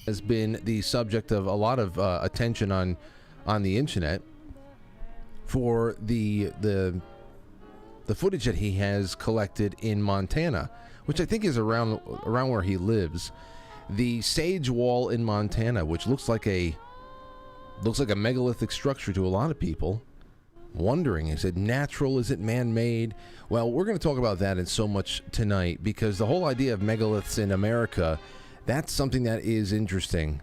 has been the subject of a lot of attention on the internet for the footage that he has collected in Montana, which I think is around where he lives. The Sage Wall in Montana, which looks like a megalithic structure to a lot of people. Wondering, is it natural? Is it man-made? Well, we're going to talk about that in so much tonight, because the whole idea of megaliths in America, that's something that is interesting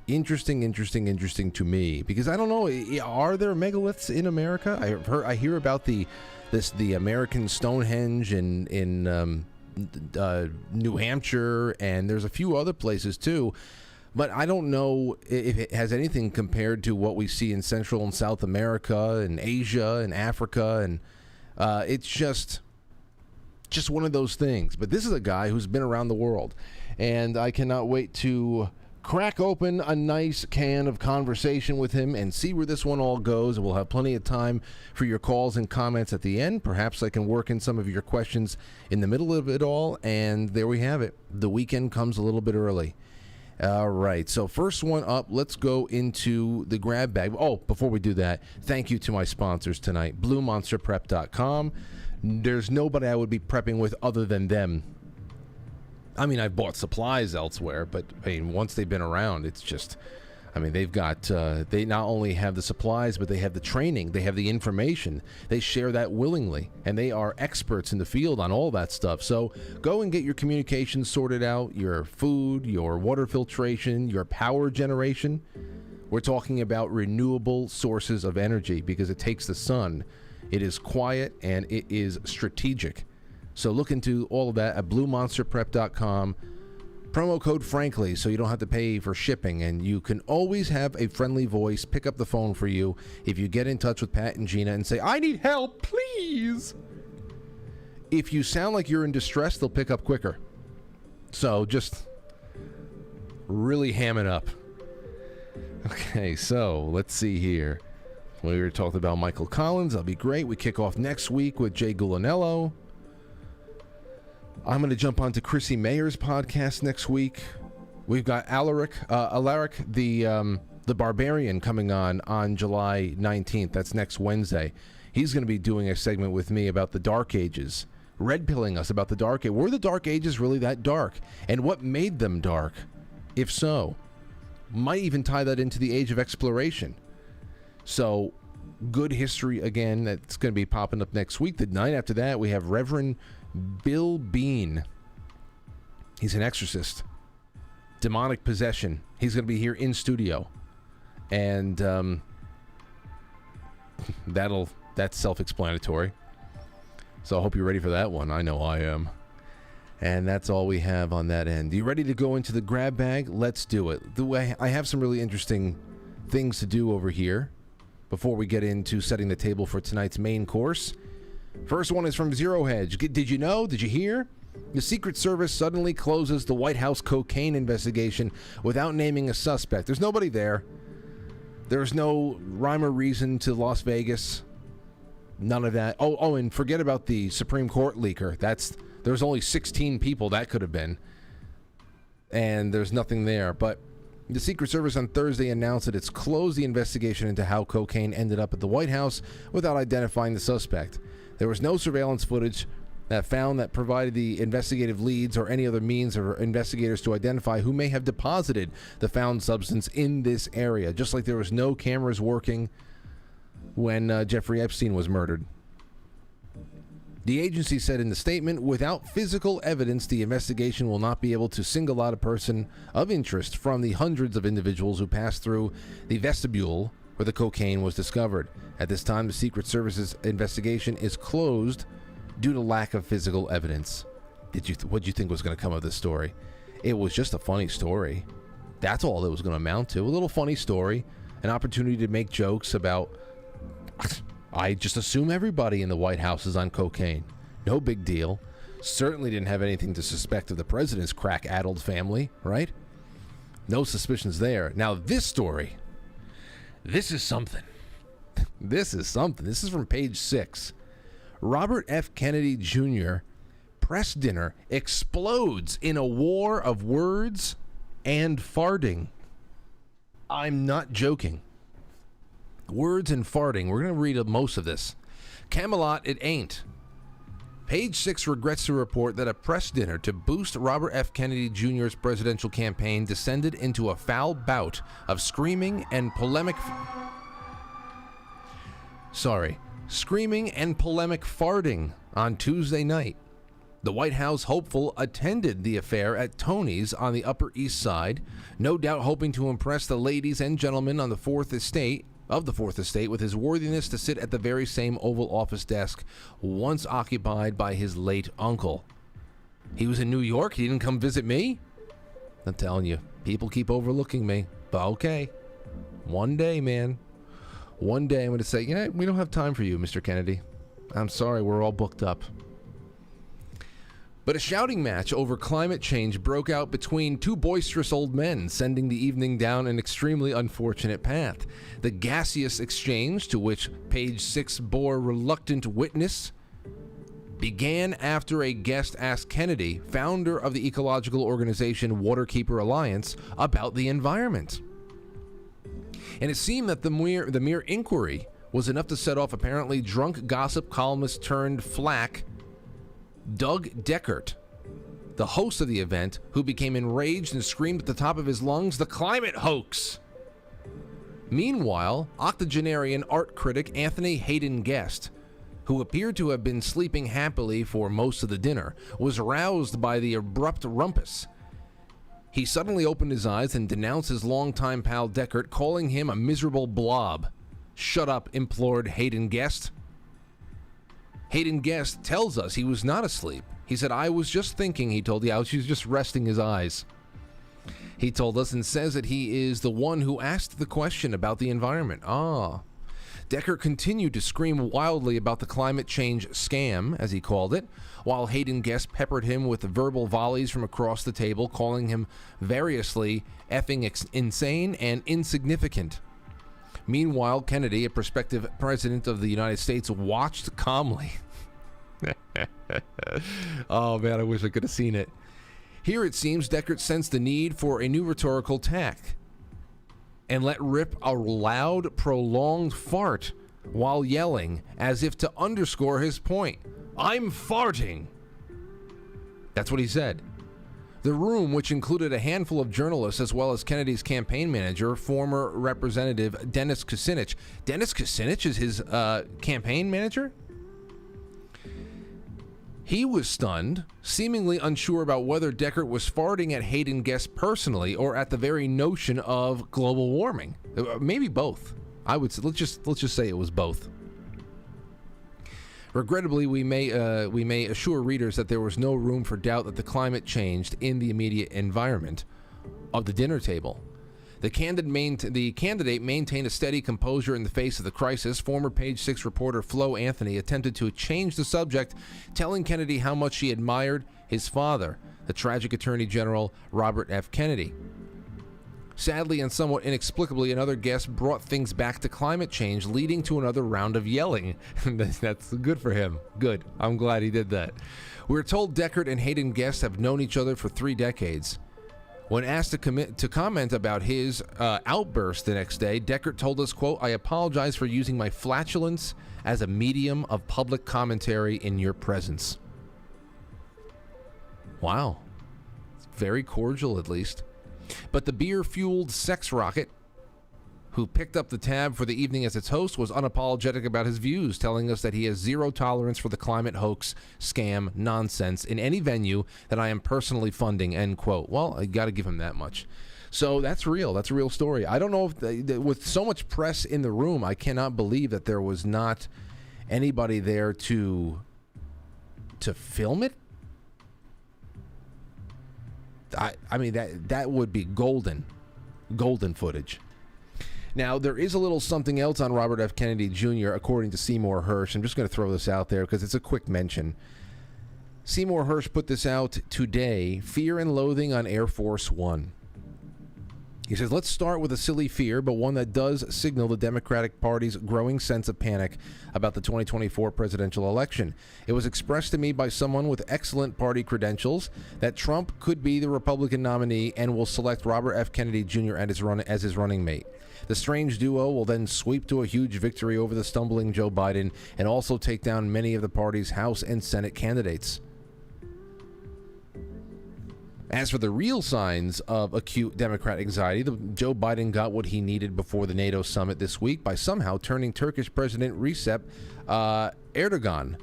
to me, because I don't know, are there megaliths in America? I hear about the American Stonehenge in New Hampshire, and there's a few other places too. But I don't know if it has anything compared to what we see in Central and South America and Asia and Africa. And it's just one of those things. But this is a guy who's been around the world. And I cannot wait to crack open a nice can of conversation with him and see where this one all goes. And we'll have plenty of time for your calls and comments at the end. Perhaps I can work in some of your questions in the middle of it all. And there we have it. The weekend comes a little bit early. All right, so first one up, let's go into the grab bag. Oh, before we do that, thank you to my sponsors tonight, BlueMonsterPrep.com. There's nobody I would be prepping with other than them. I mean, I've bought supplies elsewhere, but I mean, once they've been around, it's just, I mean, they've got, they not only have the supplies, but they have the training, they have the information. They share that willingly, and they are experts in the field on all that stuff. So go and get your communications sorted out, your food, your water filtration, your power generation. We're talking about renewable sources of energy because it takes the sun. It is quiet and it is strategic. So look into all of that at BlueMonsterPrep.com. Promo code Frankly, so you don't have to pay for shipping, and you can always have a friendly voice pick up the phone for you if you get in touch with Pat and Gina and say, I need help, please. If you sound like you're in distress, they'll pick up quicker. So just really ham it up. Okay, so let's see here. We were talking about Michael Collins. That'll be great. We kick off next week with Jay Gulanello. I'm going to jump onto Chrissy Mayer's podcast next week. We've got Alaric, the Barbarian, coming on July 19th. That's next Wednesday. He's going to be doing a segment with me about the Dark Ages, red-pilling us about the Dark Ages. Were the Dark Ages really that dark? And what made them dark, if so? Might even tie that into the Age of Exploration. So, good history again. That's going to be popping up next week. The night after that, we have Reverend Bill Bean. He's an exorcist. Demonic possession. He's going to be here in studio. And that's self-explanatory. So I hope you're ready for that one. I know I am. And that's all we have on that end. You ready to go into the grab bag? Let's do it. I have some really interesting things to do over here before we get into setting the table for tonight's main course. First one is from Zero Hedge. Did you know? Did you hear? The Secret Service suddenly closes the White House cocaine investigation without naming a suspect. There's nobody there. There's no rhyme or reason to Las Vegas. None of that. Oh, and forget about the Supreme Court leaker. There's only 16 people that could have been. And there's nothing there. But the Secret Service on Thursday announced that it's closed the investigation into how cocaine ended up at the White House without identifying the suspect. There was no surveillance footage that provided the investigative leads or any other means for investigators to identify who may have deposited the found substance in this area, just like there was no cameras working when Jeffrey Epstein was murdered. The agency said in the statement, without physical evidence, the investigation will not be able to single out a person of interest from the hundreds of individuals who passed through the vestibule where the cocaine was discovered. At this time, the Secret Service's investigation is closed due to lack of physical evidence. What did you think was going to come of this story? It was just a funny story. That's all it was going to amount to. A little funny story, an opportunity to make jokes about, I just assume everybody in the White House is on cocaine. No big deal. Certainly didn't have anything to suspect of the president's crack-addled family, right? No suspicions there. Now this story, this is something. This is something. This is from page 6. Robert F. Kennedy Jr. press dinner explodes in a war of words. and farting. I'm not joking. Words and farting. We're going to read most of this. Camelot, it ain't. Page 6 regrets to report that a press dinner to boost Robert F. Kennedy Jr.'s presidential campaign descended into a foul bout of screaming and polemic farting on Tuesday night. The White House hopeful attended the affair at Tony's on the Upper East Side, no doubt hoping to impress the ladies and gentlemen on the Fourth Estate with his worthiness to sit at the very same Oval Office desk once occupied by his late uncle. He was in New York? He didn't come visit me? I'm telling you, people keep overlooking me. But okay, one day, man. One day I'm going to say, we don't have time for you, Mr. Kennedy. I'm sorry, we're all booked up. But a shouting match over climate change broke out between two boisterous old men, sending the evening down an extremely unfortunate path. The gaseous exchange, to which page 6 bore reluctant witness, began after a guest asked Kennedy, founder of the ecological organization Waterkeeper Alliance, about the environment. And it seemed that the mere inquiry was enough to set off apparently drunk gossip columnist turned flack Doug Deckert, the host of the event, who became enraged and screamed at the top of his lungs, "The climate hoax!" Meanwhile, octogenarian art critic Anthony Hayden Guest, who appeared to have been sleeping happily for most of the dinner, was roused by the abrupt rumpus. He suddenly opened his eyes and denounced his longtime pal Deckert, calling him a miserable blob. "Shut up," implored Hayden Guest. Hayden Guest tells us he was not asleep. He said, "I was just thinking," he told the Ouch. He was just resting his eyes. He told us and says that he is the one who asked the question about the environment. Deckert continued to scream wildly about the climate change scam, as he called it, while Hayden Guest peppered him with verbal volleys from across the table, calling him variously effing insane and insignificant. Meanwhile, Kennedy, a prospective president of the United States, watched calmly. Oh man, I wish I could have seen it. Here it seems Deckert sensed the need for a new rhetorical tack and let rip a loud, prolonged fart while yelling, as if to underscore his point. "I'm farting." That's what he said. The room, which included a handful of journalists as well as Kennedy's campaign manager, former Representative Dennis Kucinich. Dennis Kucinich is his campaign manager? He was stunned, seemingly unsure about whether Deckert was farting at Hayden Guest personally or at the very notion of global warming. Maybe both. I would say, let's just say it was both. Regrettably, we may assure readers that there was no room for doubt that the climate changed in the immediate environment of the dinner table. The candidate maintained a steady composure in the face of the crisis. Former Page 6 reporter Flo Anthony attempted to change the subject, telling Kennedy how much she admired his father, the tragic Attorney General Robert F. Kennedy. Sadly and somewhat inexplicably, another guest brought things back to climate change, leading to another round of yelling. That's good for him. Good. I'm glad he did that. We're told Deckert and Hayden Guest have known each other for 3 decades. When asked to comment about his outburst the next day, Deckert told us, quote, "I apologize for using my flatulence as a medium of public commentary in your presence." Wow. Very cordial, at least. But the beer-fueled sex rocket, who picked up the tab for the evening as its host, was unapologetic about his views, telling us that he has zero tolerance for the climate hoax, scam, nonsense in any venue that I am personally funding, end quote. Well, I got to give him that much. So that's real. That's a real story. I don't know if, with so much press in the room, I cannot believe that there was not anybody there to film it. I mean, that would be golden footage. Now, there is a little something else on Robert F. Kennedy Jr., according to Seymour Hersh. I'm just going to throw this out there because it's a quick mention. Seymour Hersh put this out today, Fear and Loathing on Air Force One. He says, let's start with a silly fear, but one that does signal the Democratic Party's growing sense of panic about the 2024 presidential election. It was expressed to me by someone with excellent party credentials that Trump could be the Republican nominee and will select Robert F. Kennedy Jr. as his running mate. The strange duo will then sweep to a huge victory over the stumbling Joe Biden and also take down many of the party's House and Senate candidates. As for the real signs of acute Democrat anxiety, Joe Biden got what he needed before the NATO summit this week by somehow turning Turkish President Recep Erdogan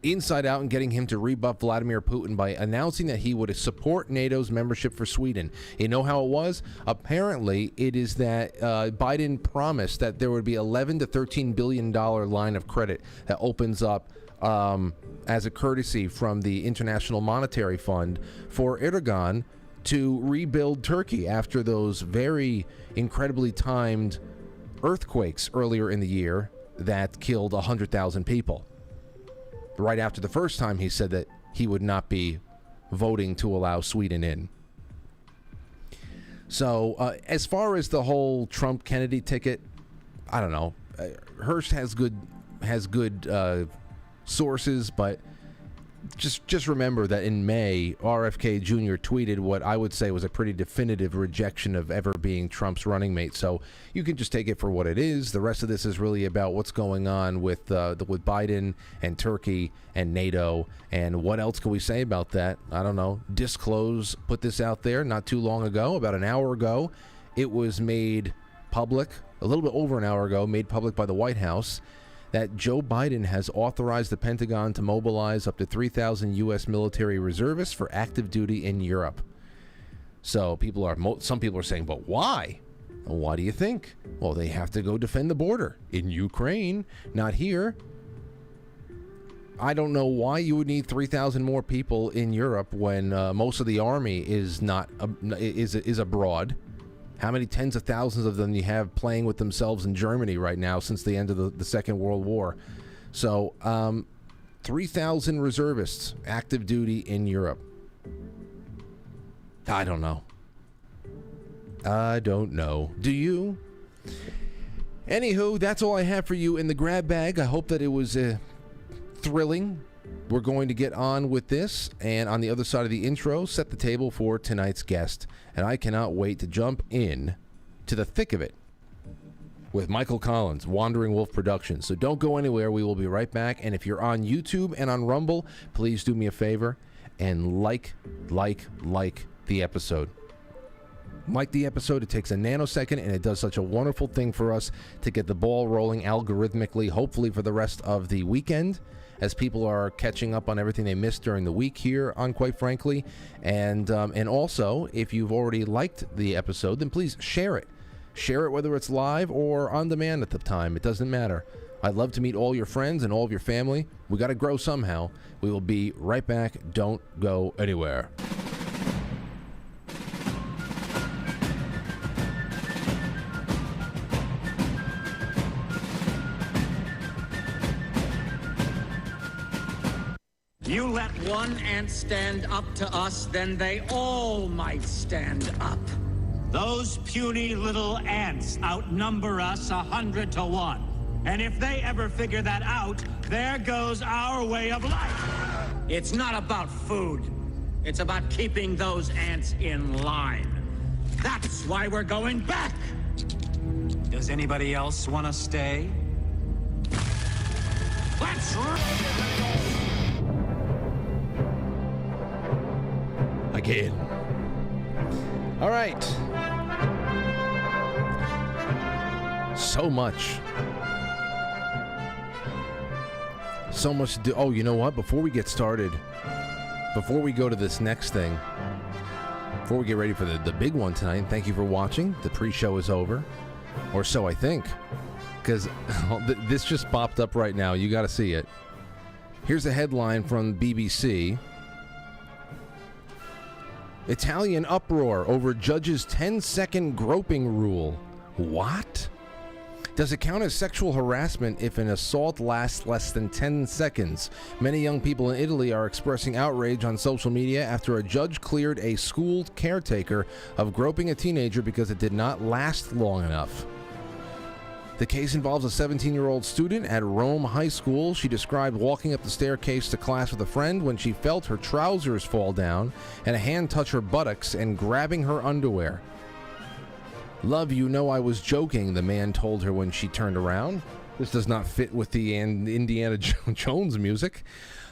inside out and getting him to rebuff Vladimir Putin by announcing that he would support NATO's membership for Sweden. You know how it was? Apparently, it is that Biden promised that there would be $11 to $13 billion line of credit that opens up as a courtesy from the International Monetary Fund for Erdogan to rebuild Turkey after those very incredibly timed earthquakes earlier in the year that killed 100,000 people. Right after the first time he said that he would not be voting to allow Sweden in. So as far as the whole Trump-Kennedy ticket, I don't know. Hersh has good sources, but just remember that in May, RFK Jr. tweeted what I would say was a pretty definitive rejection of ever being Trump's running mate. So you can just take it for what it is. The rest of this is really about what's going on with Biden and Turkey and NATO. And what else can we say about that? I don't know. Disclose put this out there not too long ago, about an hour ago. It was made public, a little bit over an hour ago, made public by the White House, that Joe Biden has authorized the Pentagon to mobilize up to 3,000 U.S. military reservists for active duty in Europe. So some people are saying, but why? Well, why do you think? Well, they have to go defend the border in Ukraine, not here. I don't know why you would need 3,000 more people in Europe when most of the army is abroad. How many tens of thousands of them you have playing with themselves in Germany right now since the end of the Second World War? So 3,000 reservists active duty in Europe. I don't know. Do you? Anywho, that's all I have for you in the grab bag. I hope that it was thrilling. We're going to get on with this, and on the other side of the intro, set the table for tonight's guest. And I cannot wait to jump in to the thick of it with Michael Collins, Wandering Wolf Productions. So don't go anywhere. We will be right back. And if you're on YouTube and on Rumble, please do me a favor and like the episode. Like the episode. It takes a nanosecond, and it does such a wonderful thing for us to get the ball rolling algorithmically, hopefully for the rest of the weekend, as people are catching up on everything they missed during the week here on Quite Frankly. And also, if you've already liked the episode, then please share it. Share it whether it's live or on demand at the time. It doesn't matter. I'd love to meet all your friends and all of your family. We got to grow somehow. We will be right back. Don't go anywhere. You let one ant stand up to us, then they all might stand up. Those puny little ants outnumber us 100 to 1. And if they ever figure that out, there goes our way of life. It's not about food. It's about keeping those ants in line. That's why we're going back. Does anybody else want to stay? Let's again. All right. So much to do. Oh, you know what? Before we get started, before we go to this next thing, before we get ready for the big one tonight, thank you for watching. The pre-show is over, or so I think, because this just popped up right now. You got to see it. Here's a headline from BBC. Italian uproar over judge's 10-second groping rule. What? Does it count as sexual harassment if an assault lasts less than 10 seconds? Many young people in Italy are expressing outrage on social media after a judge cleared a school caretaker of groping a teenager because it did not last long enough. The case involves a 17-year-old student at Rome High School. She described walking up the staircase to class with a friend when she felt her trousers fall down and a hand touch her buttocks and grabbing her underwear. "Love, you know I was joking," the man told her when she turned around. This does not fit with the Indiana Jones music.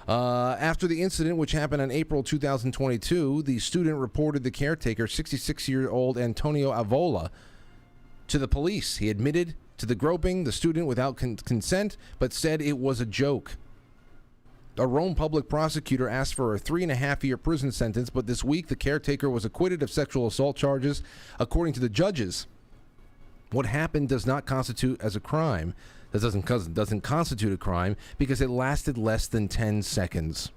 After the incident, which happened in April 2022, the student reported the caretaker, 66-year-old Antonio Avola, to the police. He admitted to the groping the student without consent, but said it was a joke. A Rome public prosecutor asked for a 3.5-year prison sentence, but this week the caretaker was acquitted of sexual assault charges. According to the judges, what happened does not constitute as a crime. That doesn't constitute a crime because it lasted less than 10 seconds.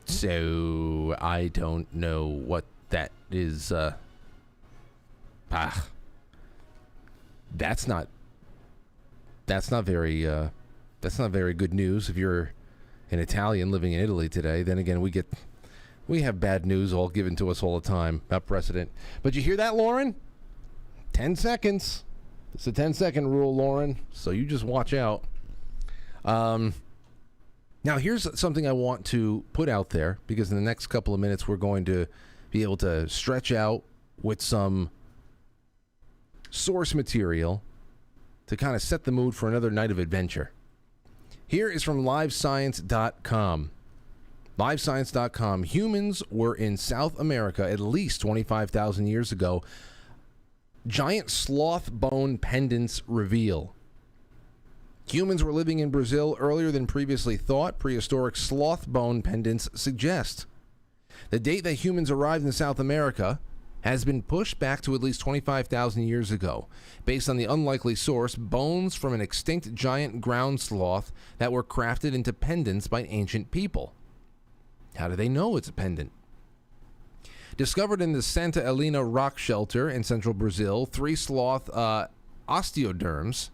So I don't know what that is. That's not very good news if you're an Italian living in Italy today. Then again, we have bad news all given to us all the time about precedent. But you hear that, Lauren? 10 seconds. It's a 10-second rule, Lauren. So you just watch out. Now, here's something I want to put out there, because in the next couple of minutes, we're going to be able to stretch out with some source material to kind of set the mood for another night of adventure. Here is from livescience.com. Livescience.com. Humans were in South America at least 25,000 years ago. Giant sloth bone pendants reveal. Humans were living in Brazil earlier than previously thought, prehistoric sloth bone pendants suggest. The date that humans arrived in South America has been pushed back to at least 25,000 years ago, based on the unlikely source, bones from an extinct giant ground sloth that were crafted into pendants by ancient people. How do they know it's a pendant? Discovered in the Santa Helena rock shelter in central Brazil, 3 sloth osteoderms,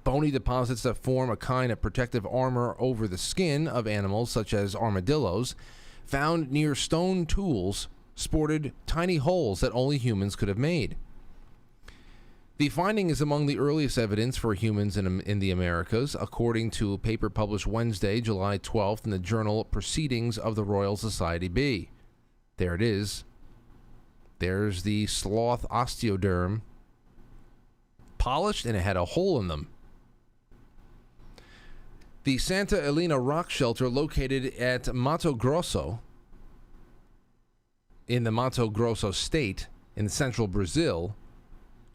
bony deposits that form a kind of protective armor over the skin of animals such as armadillos, found near stone tools, sported tiny holes that only humans could have made. The finding is among the earliest evidence for humans in the Americas, according to a paper published Wednesday, July 12th, in the journal Proceedings of the Royal Society B. There it is. There's the sloth osteoderm, polished, and it had a hole in them. The Santa Helena rock shelter, located at Mato Grosso, in the Mato Grosso state in central Brazil,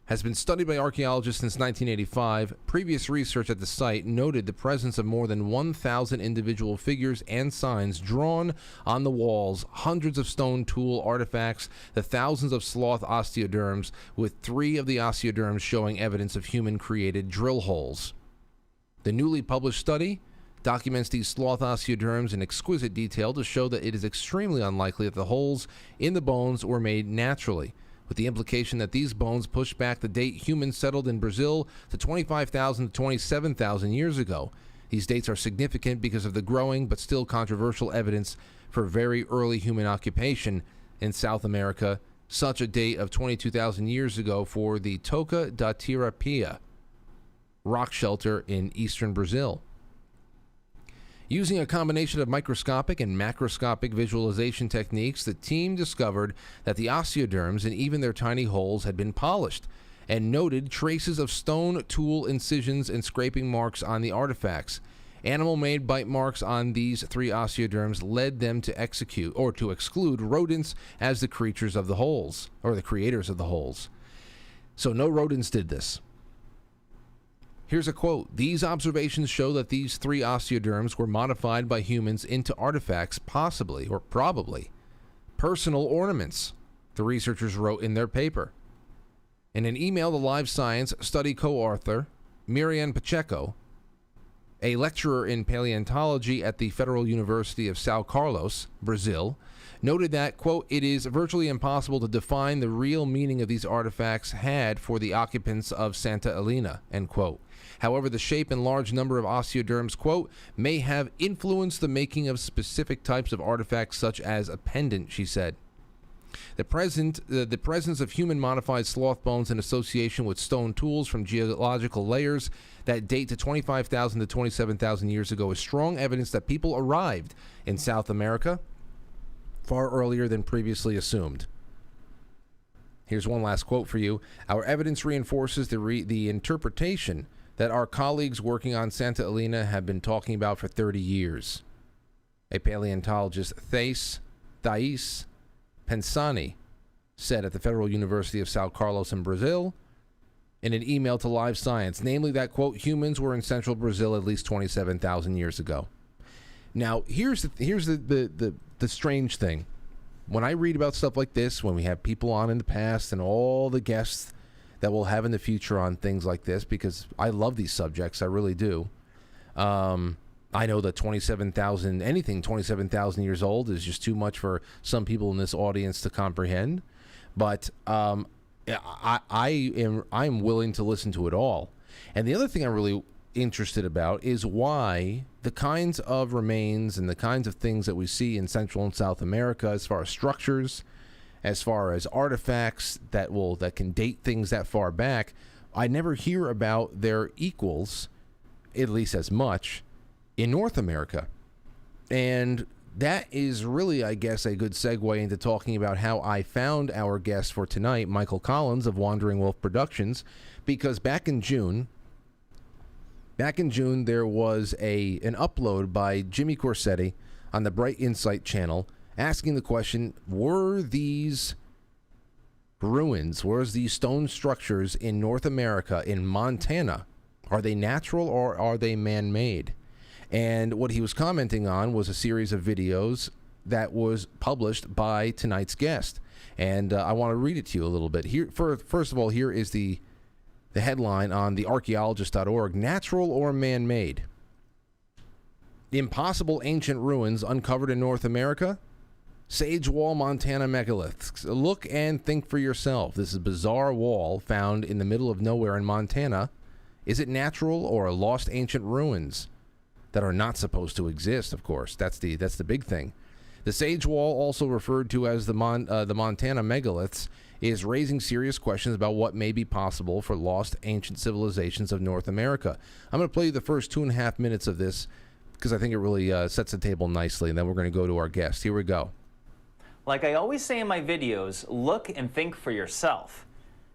has been studied by archaeologists since 1985. Previous research at the site noted the presence of more than 1,000 individual figures and signs drawn on the walls, hundreds of stone tool artifacts, the thousands of sloth osteoderms, with 3 of the osteoderms showing evidence of human-created drill holes. The newly published study documents these sloth osteoderms in exquisite detail to show that it is extremely unlikely that the holes in the bones were made naturally, with the implication that these bones push back the date humans settled in Brazil to 25,000 to 27,000 years ago. These dates are significant because of the growing but still controversial evidence for very early human occupation in South America, such a date of 22,000 years ago for the Toca da Tirapia rock shelter in eastern Brazil. Using a combination of microscopic and macroscopic visualization techniques, the team discovered that the osteoderms and even their tiny holes had been polished, and noted traces of stone tool incisions and scraping marks on the artifacts. Animal-made bite marks on these 3 osteoderms led them to exclude rodents as the creatures of the holes, or the creators of the holes. So no rodents did this. Here's a quote. "These observations show that these 3 osteoderms were modified by humans into artifacts, possibly, or probably, personal ornaments," the researchers wrote in their paper. In an email, the Live Science study co-author, Miriam Pacheco, a lecturer in paleontology at the Federal University of São Carlos, Brazil, noted that, quote, it is virtually impossible to define the real meaning of these artifacts had for the occupants of Santa Helena, end quote. However, the shape and large number of osteoderms, quote, may have influenced the making of specific types of artifacts such as a pendant, she said. The presence of human-modified sloth bones in association with stone tools from geological layers that date to 25,000 to 27,000 years ago is strong evidence that people arrived in South America far earlier than previously assumed. Here's one last quote for you. Our evidence reinforces the interpretation that our colleagues working on Santa Helena have been talking about for 30 years. A paleontologist, Thais Pensani, said at the Federal University of São Carlos in Brazil in an email to Live Science, namely that, quote, humans were in central Brazil at least 27,000 years ago. Now, here's the strange thing. When I read about stuff like this, when we have people on in the past and all the guests that we'll have in the future on things like this, because I love these subjects, I really do. I know that 27,000 years old is just too much for some people in this audience to comprehend. But I'm willing to listen to it all. And the other thing I'm really interested about is why the kinds of remains and the kinds of things that we see in Central and South America, as far as structures, as far as artifacts that can date things that far back, I never hear about their equals, at least as much, in North America. And that is really, I guess, a good segue into talking about how I found our guest for tonight, Michael Collins of Wandering Wolf Productions, because back in June, there was an upload by Jimmy Corsetti on the Bright Insight channel asking the question, were these ruins, were these stone structures in North America, in Montana, are they natural or are they man-made? And what he was commenting on was a series of videos that was published by tonight's guest. And I want to read it to you a little bit. Here, first of all, here is the headline on thearchaeologist.org, natural or man-made? Impossible ancient ruins uncovered in North America? Sage Wall, Montana megaliths. Look and think for yourself. This is a bizarre wall found in the middle of nowhere in Montana. Is it natural or lost ancient ruins that are not supposed to exist, of course? That's the big thing. The Sage Wall, also referred to as the Montana megaliths, is raising serious questions about what may be possible for lost ancient civilizations of North America. I'm going to play you the first 2.5 minutes of this because I think it really sets the table nicely, and then we're going to go to our guest. Here we go. Like I always say in my videos, look and think for yourself.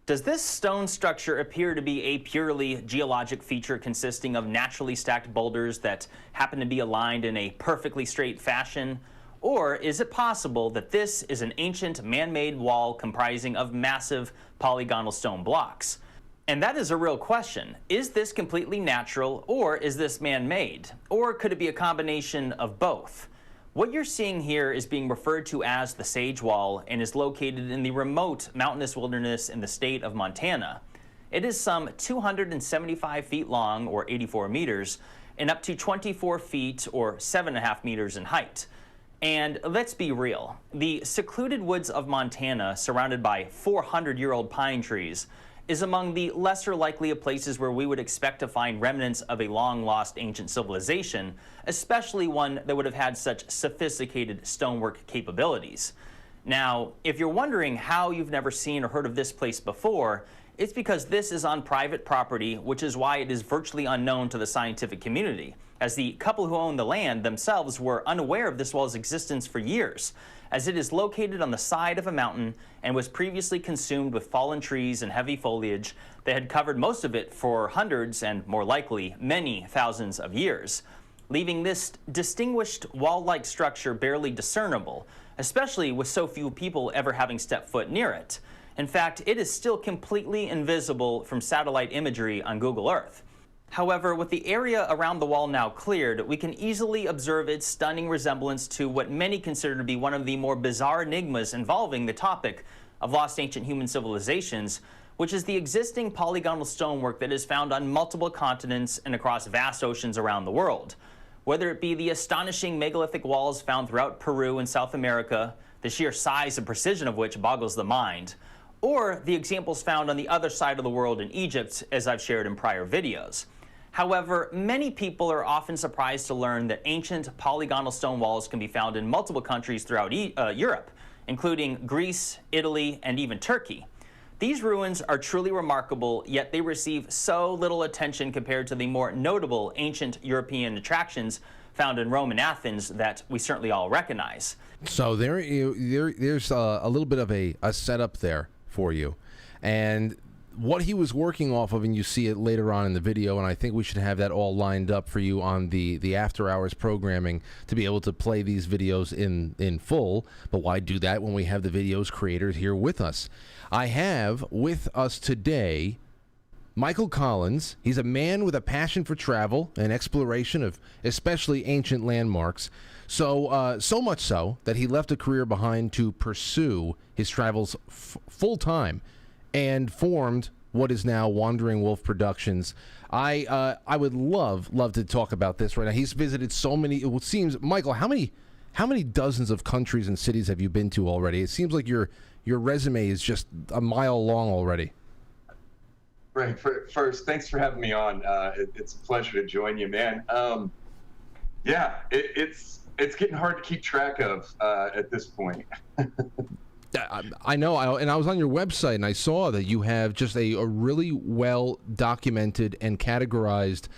Does this stone structure appear to be a purely geologic feature consisting of naturally stacked boulders that happen to be aligned in a perfectly straight fashion? Or is it possible that this is an ancient man-made wall comprising of massive polygonal stone blocks? And that is a real question. Is this completely natural, or is this man-made? Or could it be a combination of both? What you're seeing here is being referred to as the Sage Wall and is located in the remote mountainous wilderness in the state of Montana. It is some 275 feet long, or 84 meters, and up to 24 feet, or 7.5 meters in height. And let's be real, the secluded woods of Montana, surrounded by 400-year-old pine trees, is among the lesser likely of places where we would expect to find remnants of a long-lost ancient civilization, especially one that would have had such sophisticated stonework capabilities. Now, if you're wondering how you've never seen or heard of this place before, it's because this is on private property, which is why it is virtually unknown to the scientific community, as the couple who own the land themselves were unaware of this wall's existence for years, as it is located on the side of a mountain and was previously consumed with fallen trees and heavy foliage that had covered most of it for hundreds and, more likely, many thousands of years, leaving this distinguished wall-like structure barely discernible, especially with so few people ever having stepped foot near it. In fact, it is still completely invisible from satellite imagery on Google Earth. However, with the area around the wall now cleared, we can easily observe its stunning resemblance to what many consider to be one of the more bizarre enigmas involving the topic of lost ancient human civilizations, which is the existing polygonal stonework that is found on multiple continents and across vast oceans around the world. Whether it be the astonishing megalithic walls found throughout Peru and South America, the sheer size and precision of which boggles the mind, or the examples found on the other side of the world in Egypt, as I've shared in prior videos. However, many people are often surprised to learn that ancient polygonal stone walls can be found in multiple countries throughout Europe, including Greece, Italy, and even Turkey. These ruins are truly remarkable, yet they receive so little attention compared to the more notable ancient European attractions found in Rome and Athens that we certainly all recognize. So there's a little bit of a setup there for you. And what he was working off of, and you see it later on in the video, and I think we should have that all lined up for you on the after hours programming to be able to play these videos in full. But why do that when we have the videos creators here with us? I have with us today Michael Collins. He's a man with a passion for travel and exploration of especially ancient landmarks. So much so that he left a career behind to pursue his travels full-time and formed what is now Wandering Wolf Productions. I would love to talk about this right now. He's visited so many. It seems, Michael, how many dozens of countries and cities have you been to already? It seems like your resume is just a mile long already. Right. First, thanks for having me on. It's a pleasure to join you, man. Yeah, it's getting hard to keep track of at this point. I know, and I was on your website, and I saw that you have just a really well documented and categorized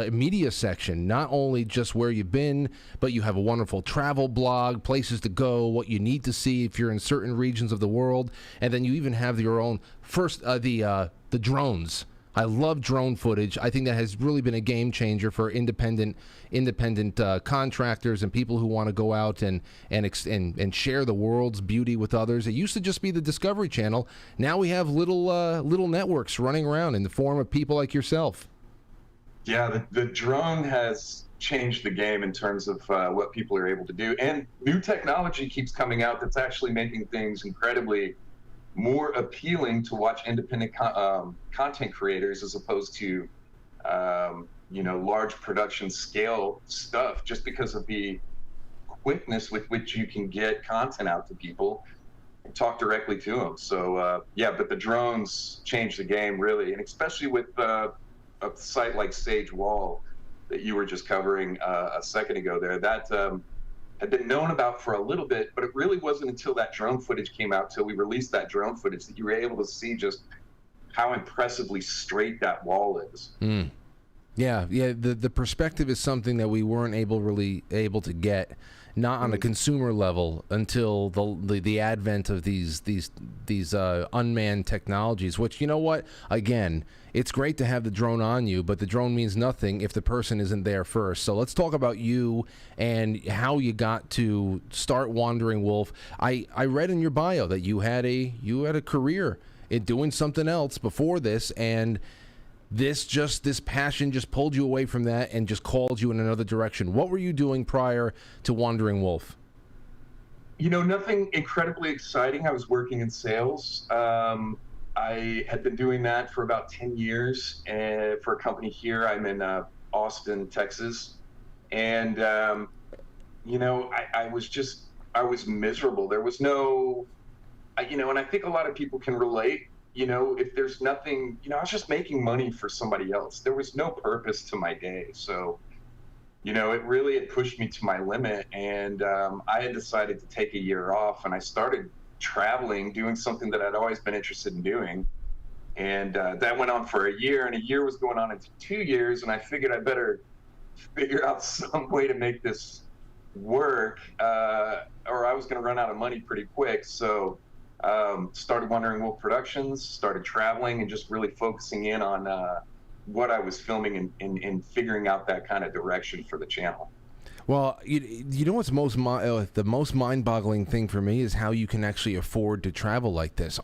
media section. Not only just where you've been, but you have a wonderful travel blog, places to go, what you need to see if you're in certain regions of the world, and then you even have your own the drones. I love drone footage. I think that has really been a game changer for independent contractors and people who want to go out and share the world's beauty with others. It used to just be the Discovery Channel. Now we have little networks running around in the form of people like yourself. Yeah, the drone has changed the game in terms of what people are able to do, and new technology keeps coming out that's actually making things incredibly more appealing to watch independent content creators as opposed to large production scale stuff, just because of the quickness with which you can get content out to people and talk directly to them. So but the drones changed the game really, and especially with a site like Sage Wall that you were just covering a second ago there, that had been known about for a little bit, but it really wasn't until that drone footage came out, till we released that drone footage, that you were able to see just how impressively straight that wall is. Yeah. The perspective is something that we weren't really able to get, not on a consumer level, until the advent of these unmanned technologies. Which, you know what? Again, it's great to have the drone on you, but the drone means nothing if the person isn't there first. So let's talk about you and how you got to start Wandering Wolf. I read in your bio that you had a career in doing something else before this, and this passion just pulled you away from that and just called you in another direction. What were you doing prior to Wandering Wolf? Nothing incredibly exciting. I was working in sales. I had been doing that for about 10 years for a company here. I'm in Austin, Texas. And, I was miserable. There was no, and I think a lot of people can relate. If there's nothing, I was just making money for somebody else. There was no purpose to my day. So, it pushed me to my limit. And I had decided to take a year off, and I started traveling, doing something that I'd always been interested in doing. And that went on for a year, and a year was going on into 2 years. And I figured I better figure out some way to make this work, or I was going to run out of money pretty quick. So started Wandering Wolf Productions, started traveling, and just really focusing in on what I was filming and figuring out that kind of direction for the channel. Well, you know what's the most mind-boggling thing for me is how you can actually afford to travel like this,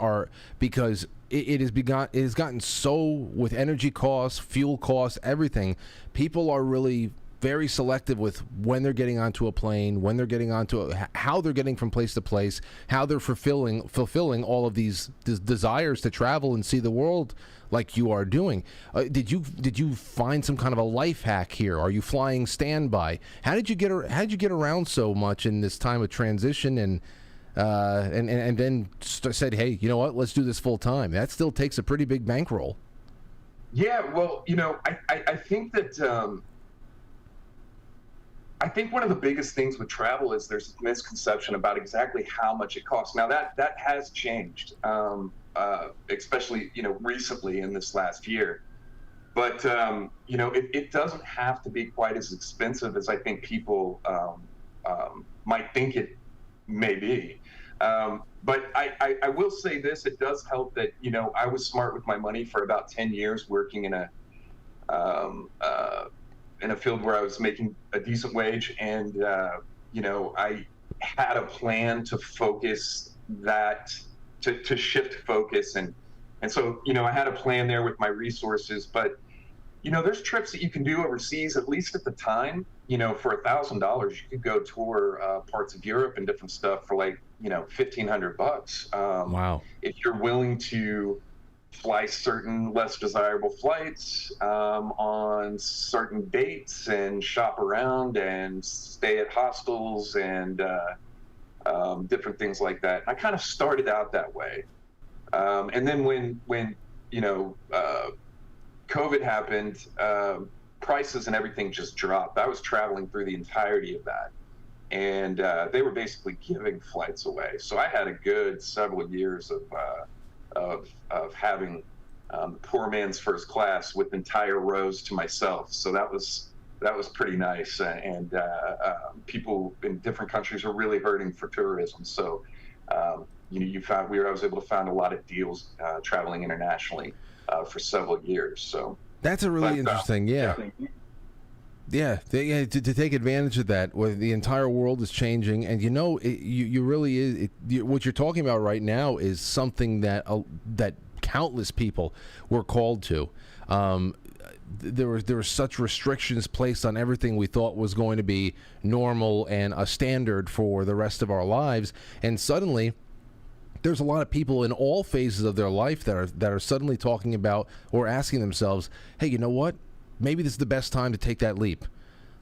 because it has gotten so, with energy costs, fuel costs, everything. People are really very selective with when they're getting onto a plane, when they're getting onto how they're getting from place to place, how they're fulfilling all of these desires to travel and see the world like you are doing. Did you find some kind of a life hack here? Are you flying standby? How did you get around so much in this time of transition and then said, hey, you know what? Let's do this full time. That still takes a pretty big bankroll. Yeah, well, I think that I think one of the biggest things with travel is there's a misconception about exactly how much it costs. Now that has changed, especially recently in this last year. But it doesn't have to be quite as expensive as I think people might think it may be. But I will say this: it does help that I was smart with my money for about 10 years, working in a field where I was making a decent wage, and I had a plan to focus that to shift focus, and so I had a plan there with my resources. But there's trips that you can do overseas, at least at the time. For $1,000, you could go tour parts of Europe and different stuff for like $1,500. Wow! If you're willing to fly certain less desirable flights on certain dates and shop around and stay at hostels and different things like that. I kind of started out that way, and then when COVID happened. Prices and everything just dropped. I was traveling through the entirety of that, and they were basically giving flights away. So I had a good several years of having poor man's first class with entire rows to myself. So that was pretty nice. And people in different countries were really hurting for tourism. So I was able to find a lot of deals traveling internationally for several years. So. That's a really interesting, to take advantage of that, where the entire world is changing, and you really is. What you're talking about right now is something that countless people were called to. There were such restrictions placed on everything we thought was going to be normal and a standard for the rest of our lives, and suddenly. There's a lot of people in all phases of their life that are suddenly talking about or asking themselves, hey, you know what? Maybe this is the best time to take that leap.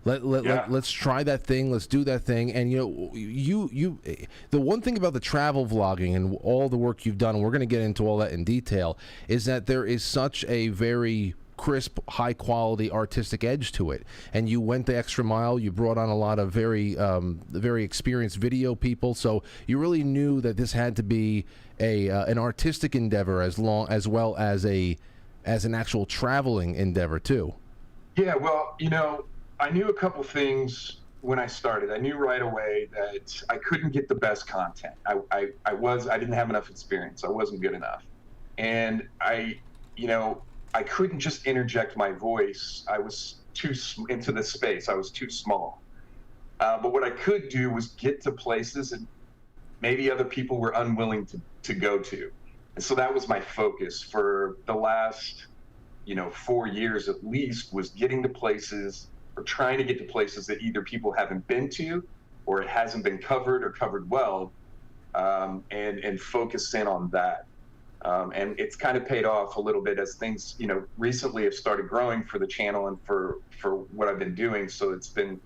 Let's try that thing. Let's do that thing. And you the one thing about the travel vlogging and all the work you've done, and we're going to get into all that in detail, is that there is such a very crisp, high-quality artistic edge to it, and you went the extra mile. You brought on a lot of very experienced video people, so you really knew that this had to be an artistic endeavor as well as an actual traveling endeavor too. Yeah, well, I knew a couple things when I started. I knew right away that I couldn't get the best content. I didn't have enough experience. I wasn't good enough, and I couldn't just interject my voice. I was too into this space. I was too small. But what I could do was get to places and maybe other people were unwilling to go to. And so that was my focus for the last, 4 years at least, was getting to places or trying to get to places that either people haven't been to or it hasn't been covered or covered well, and focus in on that. And it's kind of paid off a little bit as things, recently have started growing for the channel and for what I've been doing. So it's been,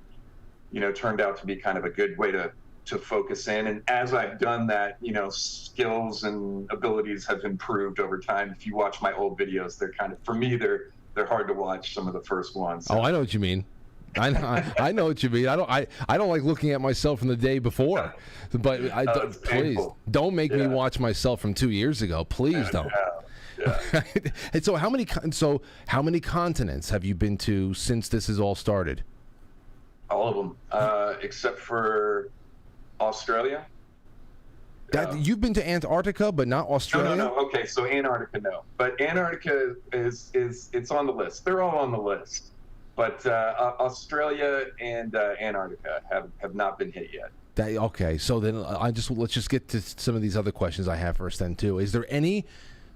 turned out to be kind of a good way to focus in. And as I've done that, skills and abilities have improved over time. If you watch my old videos, they're kind of, for me, they're hard to watch, some of the first ones. Oh, I know what you mean. I know what you mean. I don't like looking at myself from the day before, but please don't make me watch myself from 2 years ago. Please don't. Yeah. And so how many continents have you been to since this has all started? All of them, except for Australia. You've been to Antarctica, but not Australia? No. Okay, so Antarctica, no. But Antarctica it's on the list. They're all on the list. But Australia and Antarctica have not been hit yet. Okay, so then let's just get to some of these other questions I have first then too. Is there any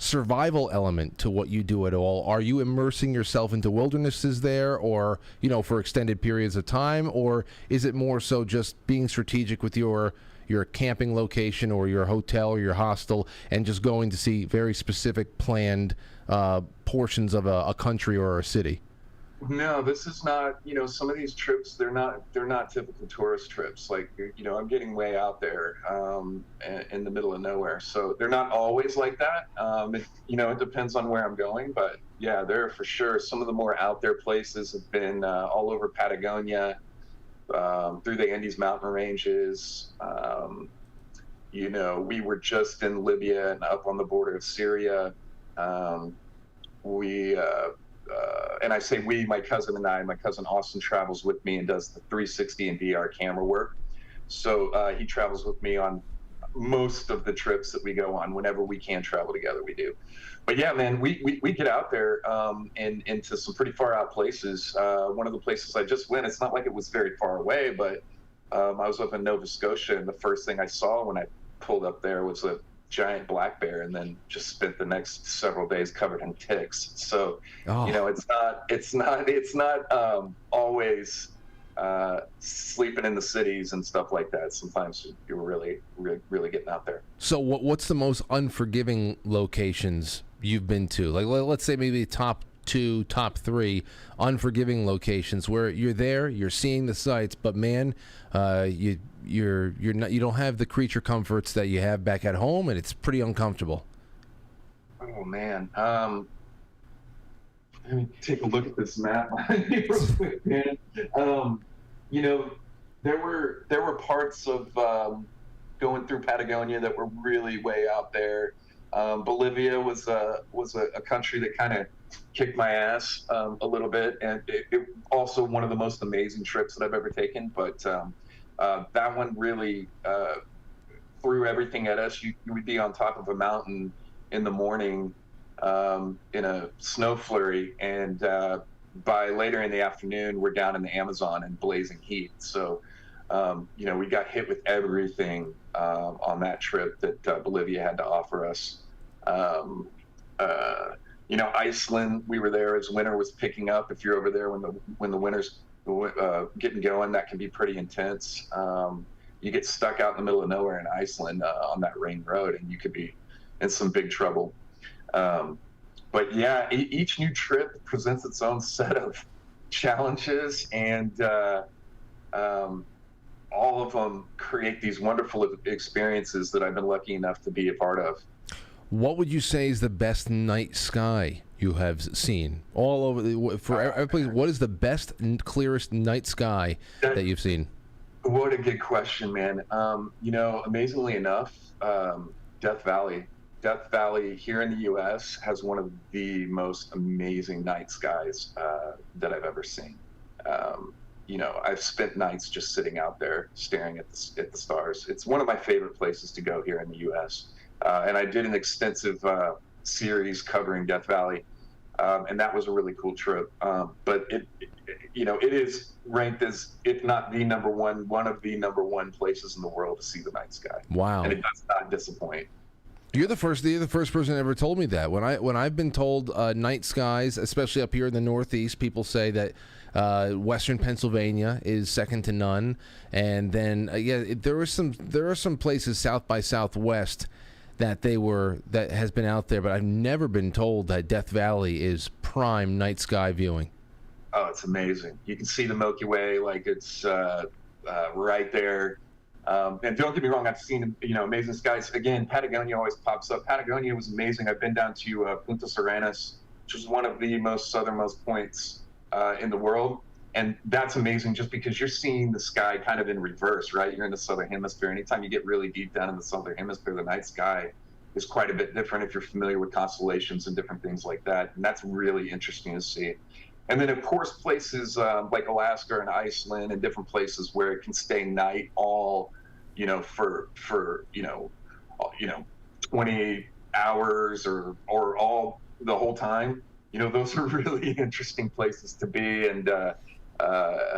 survival element to what you do at all? Are you immersing yourself into wildernesses there, or for extended periods of time, or is it more so just being strategic with your camping location or your hotel or your hostel and just going to see very specific planned portions of a country or a city? No, this is not, some of these trips, they're not typical tourist trips. Like, I'm getting way out there in the middle of nowhere. So they're not always like that. It depends on where I'm going. But yeah, there for sure. Some of the more out there places have been all over Patagonia, through the Andes mountain ranges. We were just in Libya and up on the border of Syria. And I say we, my cousin and I, my cousin Austin travels with me and does the 360 and VR camera work. So he travels with me on most of the trips that we go on. Whenever we can travel together, we do. But yeah, man, we get out there and into some pretty far out places. One of the places I just went, it's not like it was very far away, but I was up in Nova Scotia, and the first thing I saw when I pulled up there was a giant black bear, and then just spent the next several days covered in ticks. So, it's not always sleeping in the cities and stuff like that. Sometimes you're really getting out there. So what's the most unforgiving locations you've been to? Like, let's say maybe top 2, top 3 unforgiving locations where you're there, you're seeing the sights, but man, you don't have the creature comforts that you have back at home, and it's pretty uncomfortable. Oh man, let me take a look at this map real quick, man. There were parts of going through Patagonia that were really way out there. Bolivia was a country that kind of kicked my ass a little bit, and it also one of the most amazing trips that I've ever taken. But that one really threw everything at us. You would be on top of a mountain in the morning in a snow flurry, and by later in the afternoon, we're down in the Amazon in blazing heat. So, we got hit with everything on that trip that Bolivia had to offer us. Iceland, we were there as winter was picking up. If you're over there when the winter's getting going, that can be pretty intense. You get stuck out in the middle of nowhere in Iceland on that rain road, and you could be in some big trouble. But yeah, each new trip presents its own set of challenges, and all of them create these wonderful experiences that I've been lucky enough to be a part of. What would you say is the best night sky you have seen all over for every place? What is the best and clearest night sky that you've seen? What a good question, man. Amazingly enough, Death Valley here in the U.S. has one of the most amazing night skies that I've ever seen. I've spent nights just sitting out there staring at the stars. It's one of my favorite places to go here in the U.S. And I did an extensive series covering Death Valley, and that was a really cool trip. But it is ranked as, if not the number one, one of the number one places in the world to see the night sky. Wow! And it does not disappoint. You're the first person that ever told me that. When I've been told night skies, especially up here in the Northeast, people say that Western Pennsylvania is second to none, and then there are some places South by Southwest that has been out there, but I've never been told that Death Valley is prime night sky viewing. Oh, it's amazing. You can see the Milky Way like it's right there. And don't get me wrong, I've seen amazing skies. Again, Patagonia always pops up. Patagonia was amazing. I've been down to Punta Serenas, which is one of the most southernmost points in the world. And that's amazing just because you're seeing the sky kind of in reverse, right? You're in the southern hemisphere. Anytime you get really deep down in the southern hemisphere, the night sky is quite a bit different if you're familiar with constellations and different things like that. And that's really interesting to see. And then, of course, places like Alaska and Iceland and different places where it can stay night all, for 20 hours or all the whole time. Those are really interesting places to be, and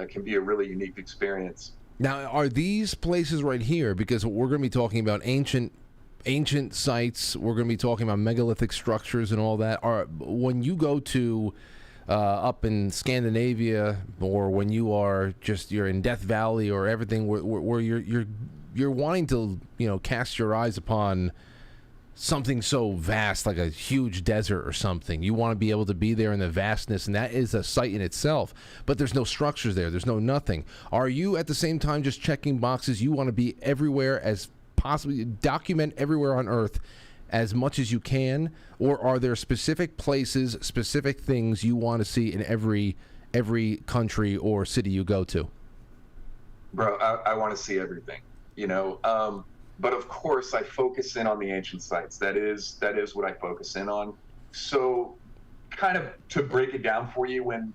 can be a really unique experience. Now, are these places right here, because we're going to be talking about ancient ancient sites. We're going to be talking about megalithic structures and all that. When you go to up in Scandinavia, or when you're in Death Valley or everything, where you're wanting to cast your eyes upon something so vast, like a huge desert or something. You want to be able to be there in the vastness, and that is a site in itself. But there's no structures there. There's no nothing. Are you at the same time just checking boxes? You want to be everywhere as possibly, document everywhere on Earth as much as you can, or are there specific places, specific things you want to see in every country or city you go to? Bro, I want to see everything. But of course, I focus in on the ancient sites. That is what I focus in on. So, kind of to break it down for you, when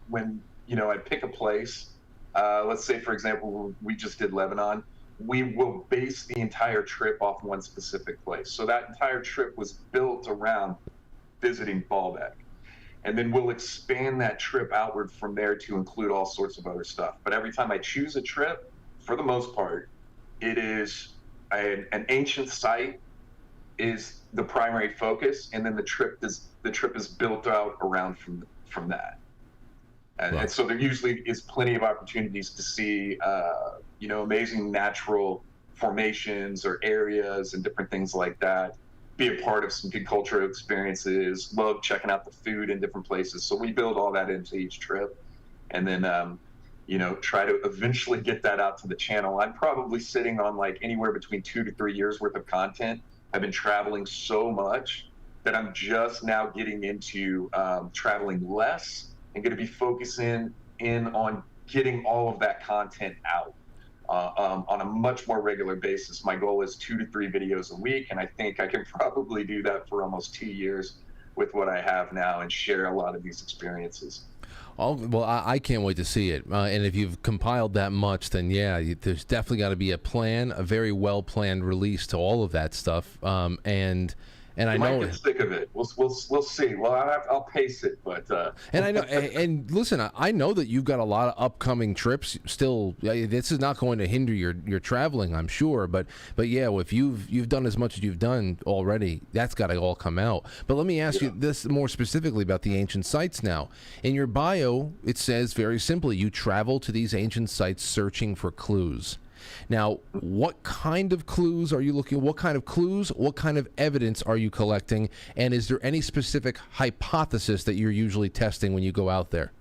I pick a place, let's say for example we just did Lebanon, we will base the entire trip off one specific place. So that entire trip was built around visiting Baalbek, and then we'll expand that trip outward from there to include all sorts of other stuff. But every time I choose a trip, for the most part, it is an ancient site is the primary focus, and then the trip is built out around from that. And so there usually is plenty of opportunities to see, amazing natural formations or areas and different things like that. Be a part of some good cultural experiences. Love checking out the food in different places. So we build all that into each trip, and then try to eventually get that out to the channel. I'm probably sitting on like anywhere between 2 to 3 years worth of content. I've been traveling so much that I'm just now getting into traveling less and going to be focusing in on getting all of that content out on a much more regular basis. My goal is 2 to 3 videos a week, and I think I can probably do that for almost 2 years with what I have now and share a lot of these experiences. Well, I can't wait to see it. And if you've compiled that much, then yeah, there's definitely got to be a plan, a very well-planned release to all of that stuff. And I know might get sick of it. We'll see. Well, I'll pace it, but. And I know. And listen, I know that you've got a lot of upcoming trips still. This is not going to hinder your traveling, I'm sure. But yeah, if you've done as much as you've done already, that's got to all come out. But let me ask you this more specifically about the ancient sites now. In your bio, it says very simply, you travel to these ancient sites searching for clues. Now, what kind of clues are you looking? What kind of clues? What kind of evidence are you collecting? And is there any specific hypothesis that you're usually testing when you go out there?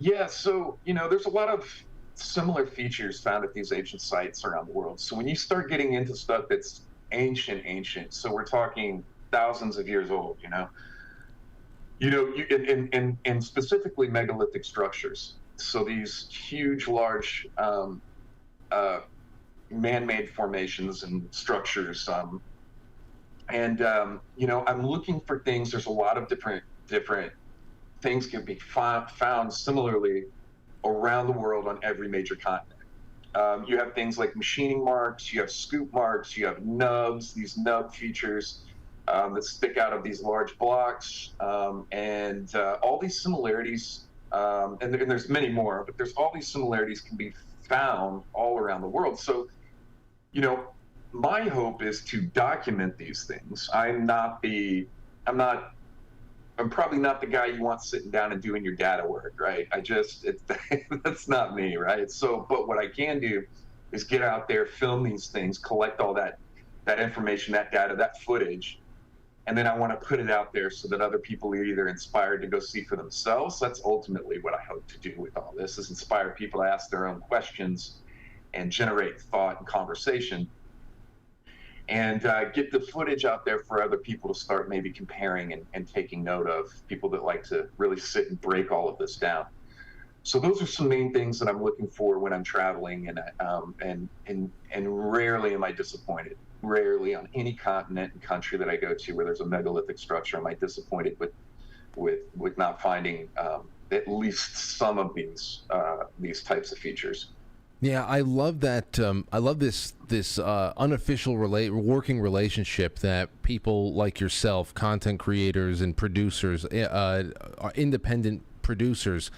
Yeah, so there's a lot of similar features found at these ancient sites around the world. So when you start getting into stuff that's ancient, so we're talking thousands of years old, and specifically megalithic structures. So these huge, large man-made formations and structures, I'm looking for things. There's a lot of different things can be found similarly around the world on every major continent. You have things like machining marks, you have scoop marks, you have nubs, these nub features that stick out of these large blocks, and all these similarities, and there's many more, but there's all these similarities can be found all around the world. So, my hope is to document these things. I'm probably not the guy you want sitting down and doing your data work, right? That's not me, right? So, but what I can do is get out there, film these things, collect all that information, that data, that footage, and then I want to put it out there so that other people are either inspired to go see for themselves. That's ultimately what I hope to do with all this, is inspire people to ask their own questions and generate thought and conversation, and get the footage out there for other people to start maybe comparing and taking note of, people that like to really sit and break all of this down. So those are some main things that I'm looking for when I'm traveling, and rarely am I disappointed. Rarely on any continent and country that I go to where there's a megalithic structure am I disappointed with not finding at least some of these types of features. Yeah, I love that. I love this unofficial working relationship that people like yourself, content creators and producers, independent producers,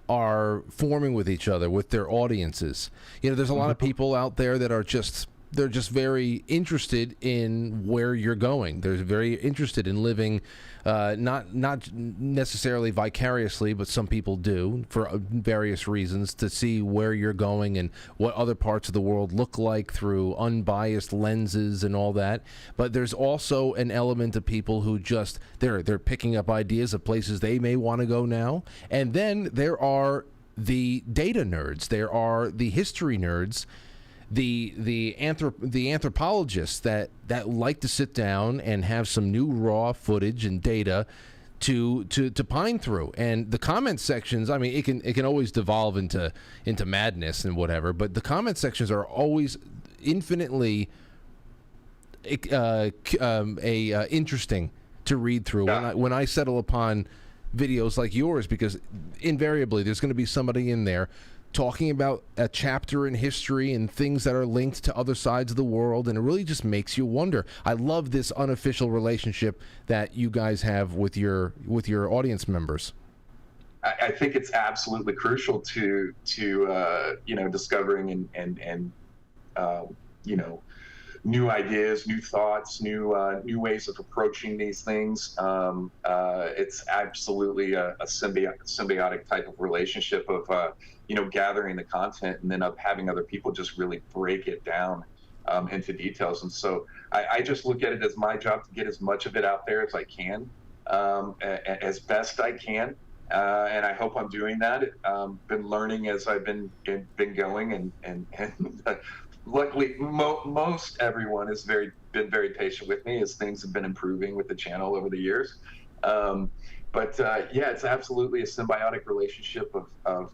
are forming with each other, with their audiences. There's a lot of people out there that are just they're just very interested in where you're going. They're very interested in living, not necessarily vicariously, but some people do for various reasons, to see where you're going and what other parts of the world look like through unbiased lenses and all that. But there's also an element of people who just they're picking up ideas of places they may want to go now. And then there are the data nerds. There are the history nerds. The anthropologists that like to sit down and have some new raw footage and data to pine through. And the comment sections, I mean, it can always devolve into madness and whatever, but the comment sections are always infinitely interesting to read through. When I settle upon videos like yours, because invariably there's going to be somebody in there talking about a chapter in history and things that are linked to other sides of the world, and it really just makes you wonder. I love this unofficial relationship that you guys have with your audience members. I think it's absolutely crucial to discovering and new ideas, new thoughts, new ways of approaching these things. It's absolutely a symbiotic type of relationship of gathering the content and then of having other people just really break it down into details. And so I just look at it as my job to get as much of it out there as I can, as best I can. And I hope I'm doing that. Been learning as I've been going, and luckily most everyone has been very patient with me as things have been improving with the channel over the years. But it's absolutely a symbiotic relationship of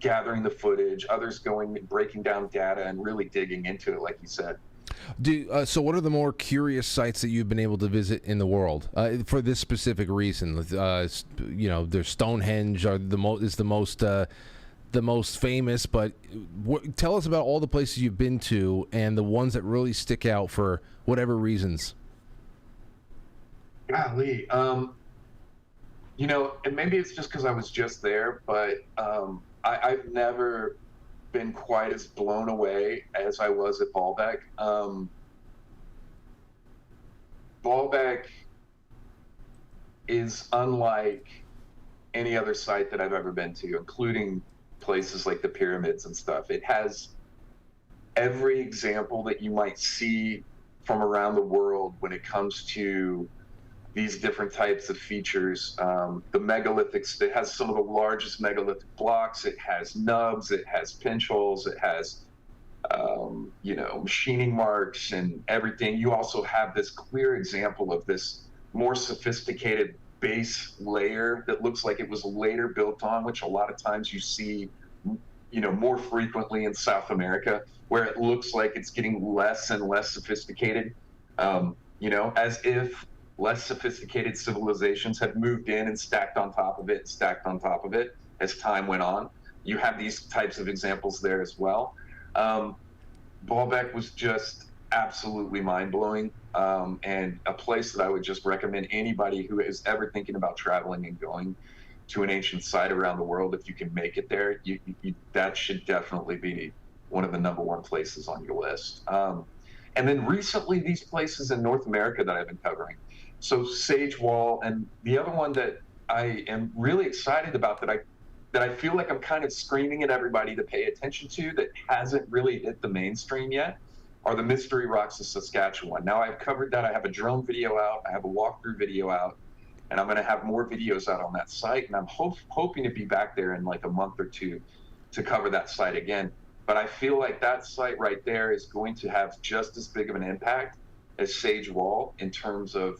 gathering the footage, others breaking down data and really digging into it, like you said. So what are the more curious sites that you've been able to visit in the world for this specific reason? There's Stonehenge is the most famous, but tell us about all the places you've been to and the ones that really stick out for whatever reasons. Golly, and maybe it's just because I was just there, but I've never been quite as blown away as I was at Baalbek. Baalbek is unlike any other site that I've ever been to, including places like the pyramids and stuff. It has every example that you might see from around the world when it comes to these different types of features. The megalithics, it has some of the largest megalithic blocks. It has nubs, it has pinch holes, it has machining marks and everything. You also have this clear example of this more sophisticated base layer that looks like it was later built on, which a lot of times you see more frequently in South America, where it looks like it's getting less and less sophisticated, as if less sophisticated civilizations have moved in and stacked on top of it as time went on. You have these types of examples there as well. Baalbek was just absolutely mind-blowing, and a place that I would just recommend anybody who is ever thinking about traveling and going to an ancient site around the world. If you can make it there, that should definitely be one of the #1 places on your list. And then recently, these places in North America that I've been covering. So Sage Wall, and the other one that I am really excited about that I feel like I'm kind of screaming at everybody to pay attention to that hasn't really hit the mainstream yet are the Mystery Rocks of Saskatchewan. Now I've covered that. I have a drone video out. I have a walkthrough video out, and I'm going to have more videos out on that site. And I'm hoping to be back there in like a month or two to cover that site again. But I feel like that site right there is going to have just as big of an impact as Sage Wall in terms of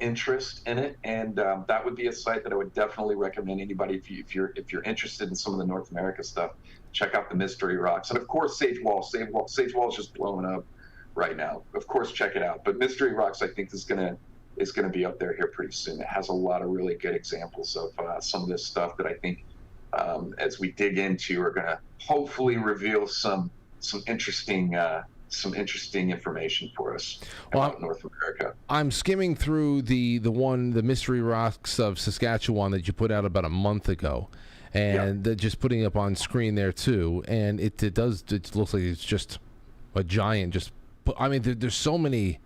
interest in it, and that would be a site that I would definitely recommend anybody if you're interested in some of the North America stuff. Check out the Mystery Rocks, and of course Sage Wall is just blowing up right now. Of course, check it out. But Mystery Rocks, I think, is gonna be up there here pretty soon. It has a lot of really good examples of some of this stuff that I think, as we dig into, are gonna hopefully reveal some interesting information for us about North America. I'm skimming through the Mystery Rocks of Saskatchewan that you put out about a month ago, and just putting up on screen there too. And it looks like it's just a giant just. I mean, there's so many.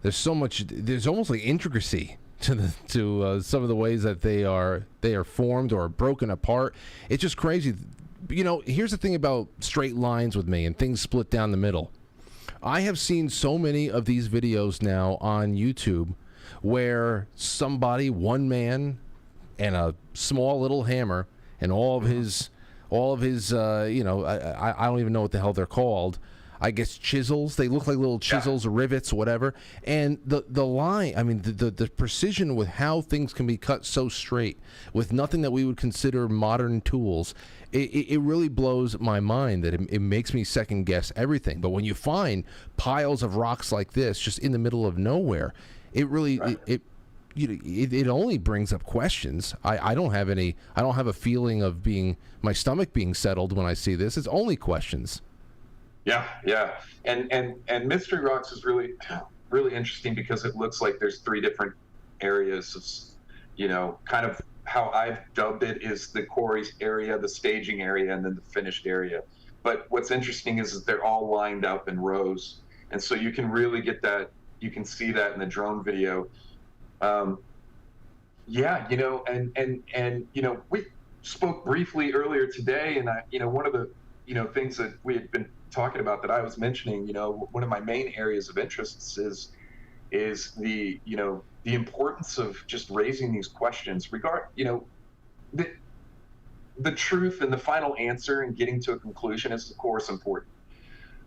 There's so much. There's almost like intricacy to some of the ways that they are formed or broken apart. It's just crazy. You know, here's the thing about straight lines with me and things split down the middle. I have seen so many of these videos now on YouTube where somebody, one man, and a small little hammer, and all of his, you know, I don't even know what the hell they're called. I guess chisels. They look like little chisels, or rivets, whatever. And the line, I mean, the precision with how things can be cut so straight with nothing that we would consider modern tools, it really blows my mind that it makes me second guess everything. But when you find piles of rocks like this just in the middle of nowhere, it really, it only brings up questions. I don't have a feeling of my stomach being settled when I see this. It's only questions. Yeah. And Mystery Rocks is really interesting because it looks like there's three different areas of, you know, kind of how I've dubbed it is the quarries area, the staging area, and then the finished area. But what's interesting is that they're all lined up in rows. And so you can really get that, you can see that in the drone video. Yeah, you know, and you know, we spoke briefly earlier today, and one of the, you know, things that we had been talking about that I was mentioning, you know, one of my main areas of interests is the, you know, the importance of just raising these questions you know, the truth and the final answer and getting to a conclusion is of course important.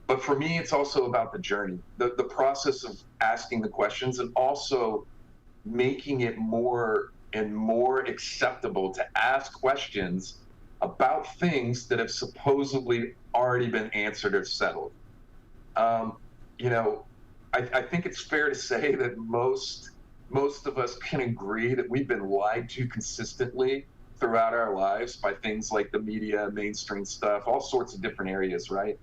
But for me, it's also about the journey, the process of asking the questions, and also making it more and more acceptable to ask questions about things that have supposedly already been answered or settled. You know, I think it's fair to say that most of us can agree that we've been lied to consistently throughout our lives by things like the media, mainstream stuff, all sorts of different areas, right?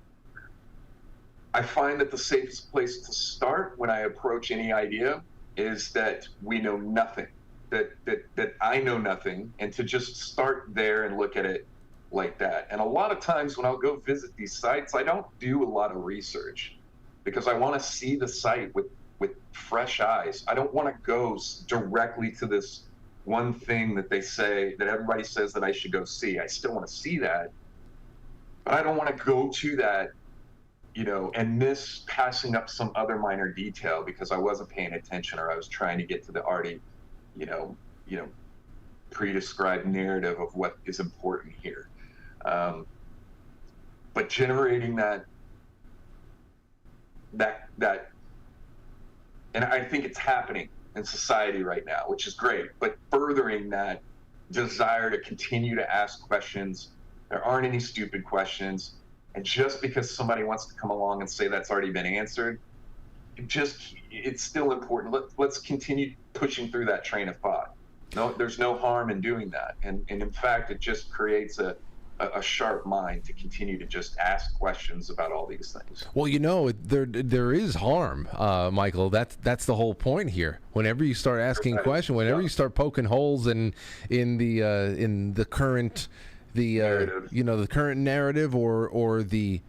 I find that the safest place to start when I approach any idea is that we know nothing, that I know nothing, and to just start there and look at it like that. And a lot of times when I'll go visit these sites, I don't do a lot of research because I want to see the site with fresh eyes. I don't want to go directly to this one thing that everybody says that I should go see. I still want to see that, but I don't want to go to that, you know, and miss passing up some other minor detail because I wasn't paying attention, or I was trying to get to the already, you know, pre-described narrative of what is important here. But generating that, and I think it's happening in society right now, which is great, but furthering that desire to continue to ask questions. There aren't any stupid questions. And just because somebody wants to come along and say that's already been answered, it's still important. Let's continue pushing through that train of thought. No, there's no harm in doing that. And in fact, it just creates a sharp mind to continue to just ask questions about all these things. Well, you know, there is harm, Michael. That's the whole point here. Whenever you start asking questions, whenever you start poking holes in the current the current narrative or the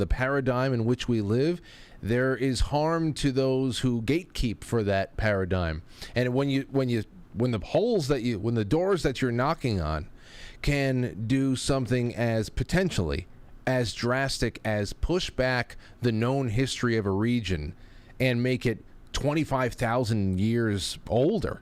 paradigm in which we live, there is harm to those who gatekeep for that paradigm. And when the doors that you're knocking on can do something as potentially as drastic as push back the known history of a region and make it 25,000 years older.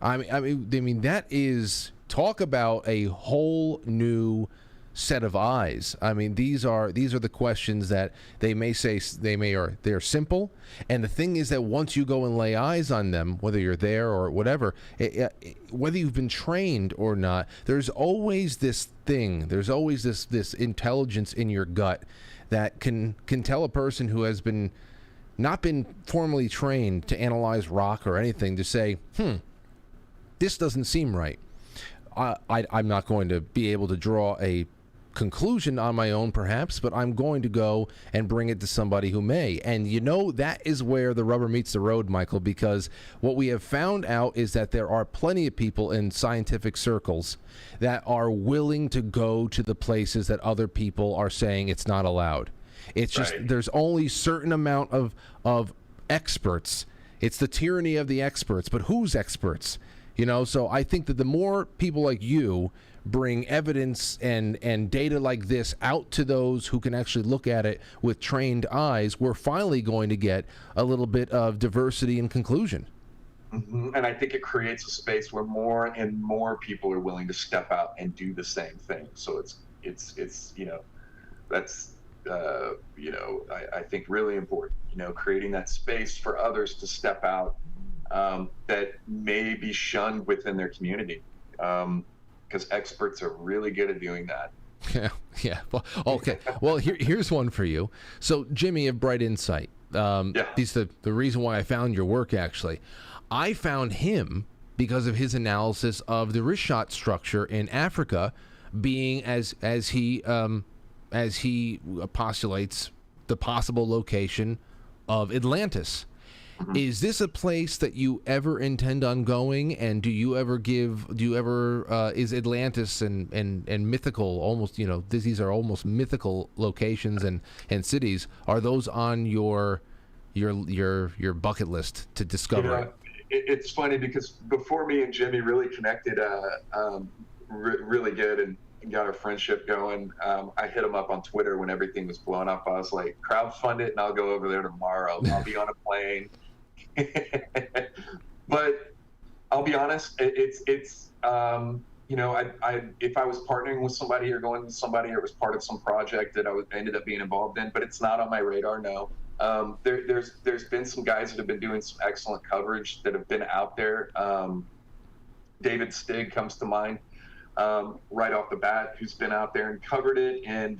I mean that is, talk about a whole new set of eyes. I mean, these are the questions that they may say they're simple, and the thing is that once you go and lay eyes on them, whether you're there or whatever, whether you've been trained or not, there's always this thing. There's always this intelligence in your gut that can tell a person who has not been formally trained to analyze rock or anything to say, this doesn't seem right. I'm not going to be able to draw a conclusion on my own, perhaps, but I'm going to go and bring it to somebody who may. And you know, that is where the rubber meets the road, Michael, because what we have found out is that there are plenty of people in scientific circles that are willing to go to the places that other people are saying it's not allowed. It's just Right. there's only certain amount of experts. It's the tyranny of the experts, but who's experts? So I think that the more people like you bring evidence and data like this out to those who can actually look at it with trained eyes, we're finally going to get a little bit of diversity and conclusion. Mm-hmm. And I think it creates a space where more and more people are willing to step out and do the same thing. So it's that's I think really important. Creating that space for others to step out that may be shunned within their community, because experts are really good at doing that. Yeah. Well, okay. Well, here's one for you. So Jimmy of Bright Insight. He's the reason why I found your work. Actually, I found him because of his analysis of the Richat structure in Africa, being as he postulates the possible location of Atlantis. Mm-hmm. Is this a place that you ever intend on going? And is Atlantis and mythical, almost, these are almost mythical locations and cities. Are those on your bucket list to discover? It's funny because before me and Jimmy really connected really good and got our friendship going, I hit him up on Twitter when everything was blowing up. I was like, crowdfund it and I'll go over there tomorrow. I'll be on a plane. But I'll be honest, it's if I was partnering with somebody or going with somebody, or it was part of some project that I ended up being involved in, but it's not on my radar. No. There's been some guys that have been doing some excellent coverage that have been out there. David Stig comes to mind right off the bat, who's been out there and covered it. And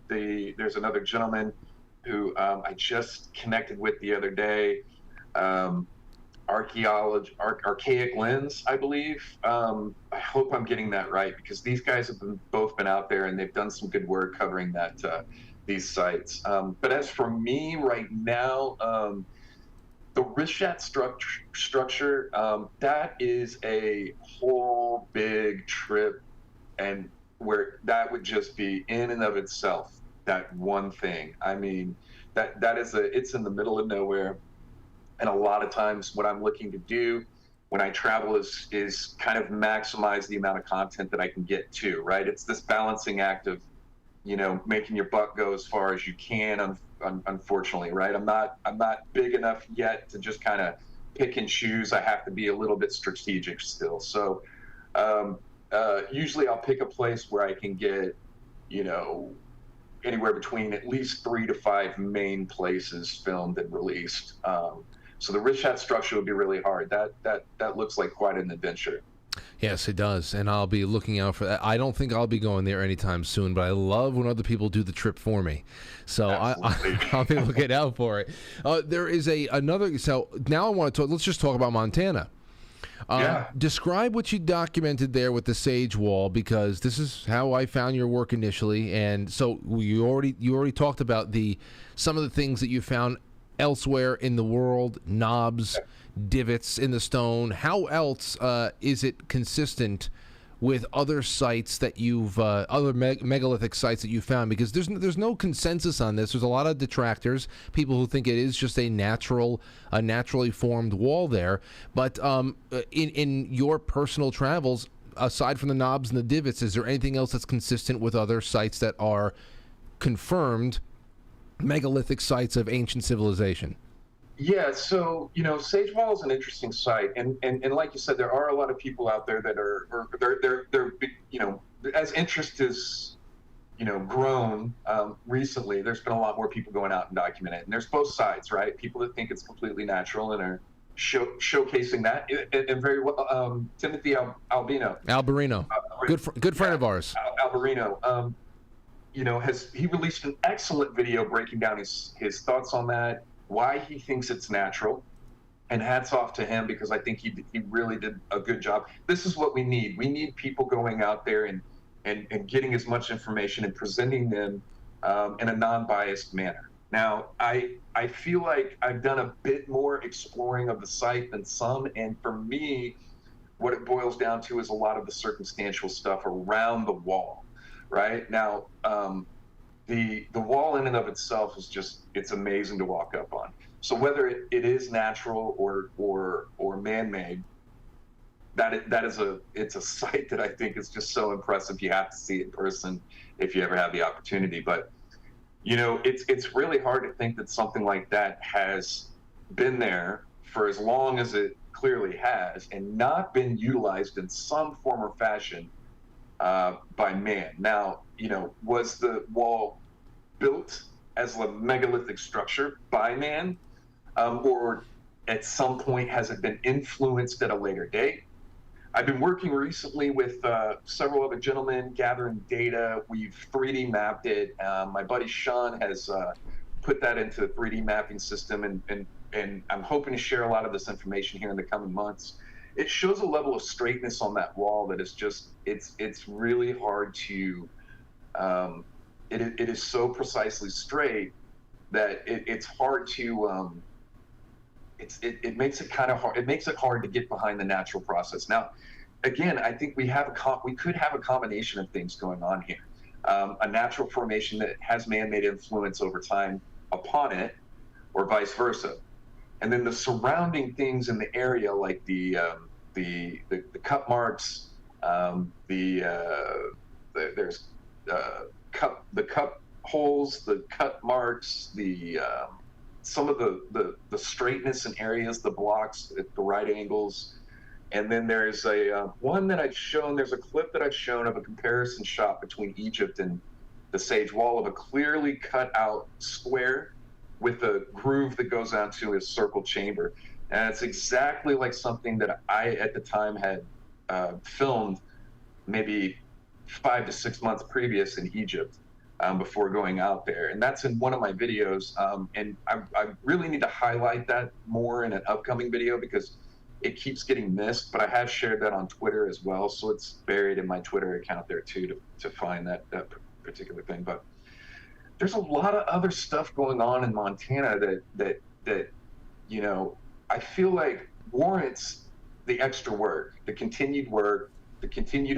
there's another gentleman who I just connected with the other day, Archaic Lens, I believe. I hope I'm getting that right, because these guys have both been out there and they've done some good work covering these sites. But as for me right now, the Richat structure, that is a whole big trip, and where that would just be in and of itself, that one thing. I mean, it's in the middle of nowhere. And a lot of times what I'm looking to do when I travel is kind of maximize the amount of content that I can get to, right? It's this balancing act of, making your buck go as far as you can, unfortunately, right? I'm not big enough yet to just kind of pick and choose. I have to be a little bit strategic still. So usually I'll pick a place where I can get, anywhere between at least 3 to 5 main places filmed and released. So the Richat structure would be really hard. That looks like quite an adventure. Yes, it does, and I'll be looking out for that. I don't think I'll be going there anytime soon, but I love when other people do the trip for me. So I'll be looking out for it. There is another. So now I want to talk. Let's just talk about Montana. Describe what you documented there with the Sage Wall, because this is how I found your work initially. And so you already talked about some of the things that you found elsewhere in the world, knobs, divots in the stone. How else is it consistent with other sites that you've other megalithic sites that you found? Because there's no consensus on this. There's a lot of detractors, people who think it is just a naturally formed wall there. But in your personal travels, aside from the knobs and the divots, is there anything else that's consistent with other sites that are confirmed megalithic sites of ancient civilization? Yeah, so Sage Wall is an interesting site, and like you said, there are a lot of people out there that they're as interest is grown recently. There's been a lot more people going out and documenting it, and there's both sides, right? People that think it's completely natural and are showcasing that, and very well. Timothy Alberino, good friend of ours. Alberino, he released an excellent video breaking down his thoughts on that, why he thinks it's natural, and hats off to him, because I think he really did a good job. This is what we need. We need people going out there and getting as much information and presenting them in a non-biased manner. Now, I feel like I've done a bit more exploring of the site than some, and for me, what it boils down to is a lot of the circumstantial stuff around the wall. Right now, the wall in and of itself is just, it's amazing to walk up on. So whether it is natural or man-made, it's a sight that I think is just so impressive. You have to see it in person if you ever have the opportunity. But you know, it's really hard to think that something like that has been there for as long as it clearly has and not been utilized in some form or fashion by man. Now, you know, was the wall built as a megalithic structure by man, or at some point has it been influenced at a later date? I've been working recently with several other gentlemen gathering data. We've 3D mapped it. My buddy Sean has put that into the 3D mapping system, and I'm hoping to share a lot of this information here in the coming months. It shows a level of straightness on that wall that is just, it's really hard to, it is so precisely straight that it's hard to, it makes it kind of hard. It makes it hard to get behind the natural process. Now, again, I think we could have a combination of things going on here. A natural formation that has man-made influence over time upon it, or vice versa. And then the surrounding things in the area, like the cut marks, there's the cup holes, the cut marks, some of the straightness in areas, the blocks at the right angles. And then there's one that I've shown, there's a clip that I've shown of a comparison shot between Egypt and the Sage Wall of a clearly cut out square with a groove that goes out to a circle chamber. And it's exactly like something that I, at the time, had filmed maybe 5 to 6 months previous in Egypt. Before going out there, and that's in one of my videos, and I really need to highlight that more in an upcoming video because it keeps getting missed, but I have shared that on Twitter as well, so it's buried in my Twitter account there too to find that particular thing. But there's a lot of other stuff going on in Montana that you know, I feel like warrants the extra work, the continued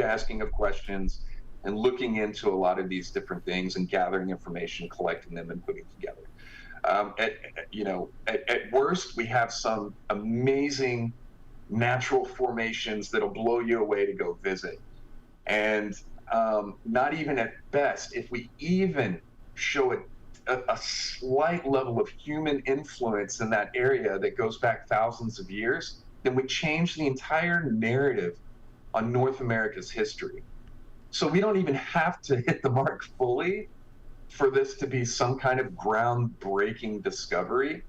asking of questions, and looking into a lot of these different things and gathering information, collecting them, and putting together. At worst, we have some amazing natural formations that'll blow you away to go visit. And not even at best, if we even show a slight level of human influence in that area that goes back thousands of years, then we change the entire narrative on North America's history. So we don't even have to hit the mark fully for this to be some kind of groundbreaking discovery.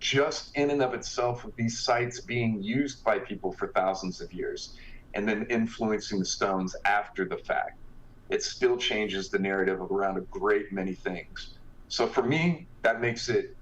Just in and of itself, with these sites being used by people for thousands of years and then influencing the stones after the fact, it still changes the narrative around a great many things. So for me, that makes it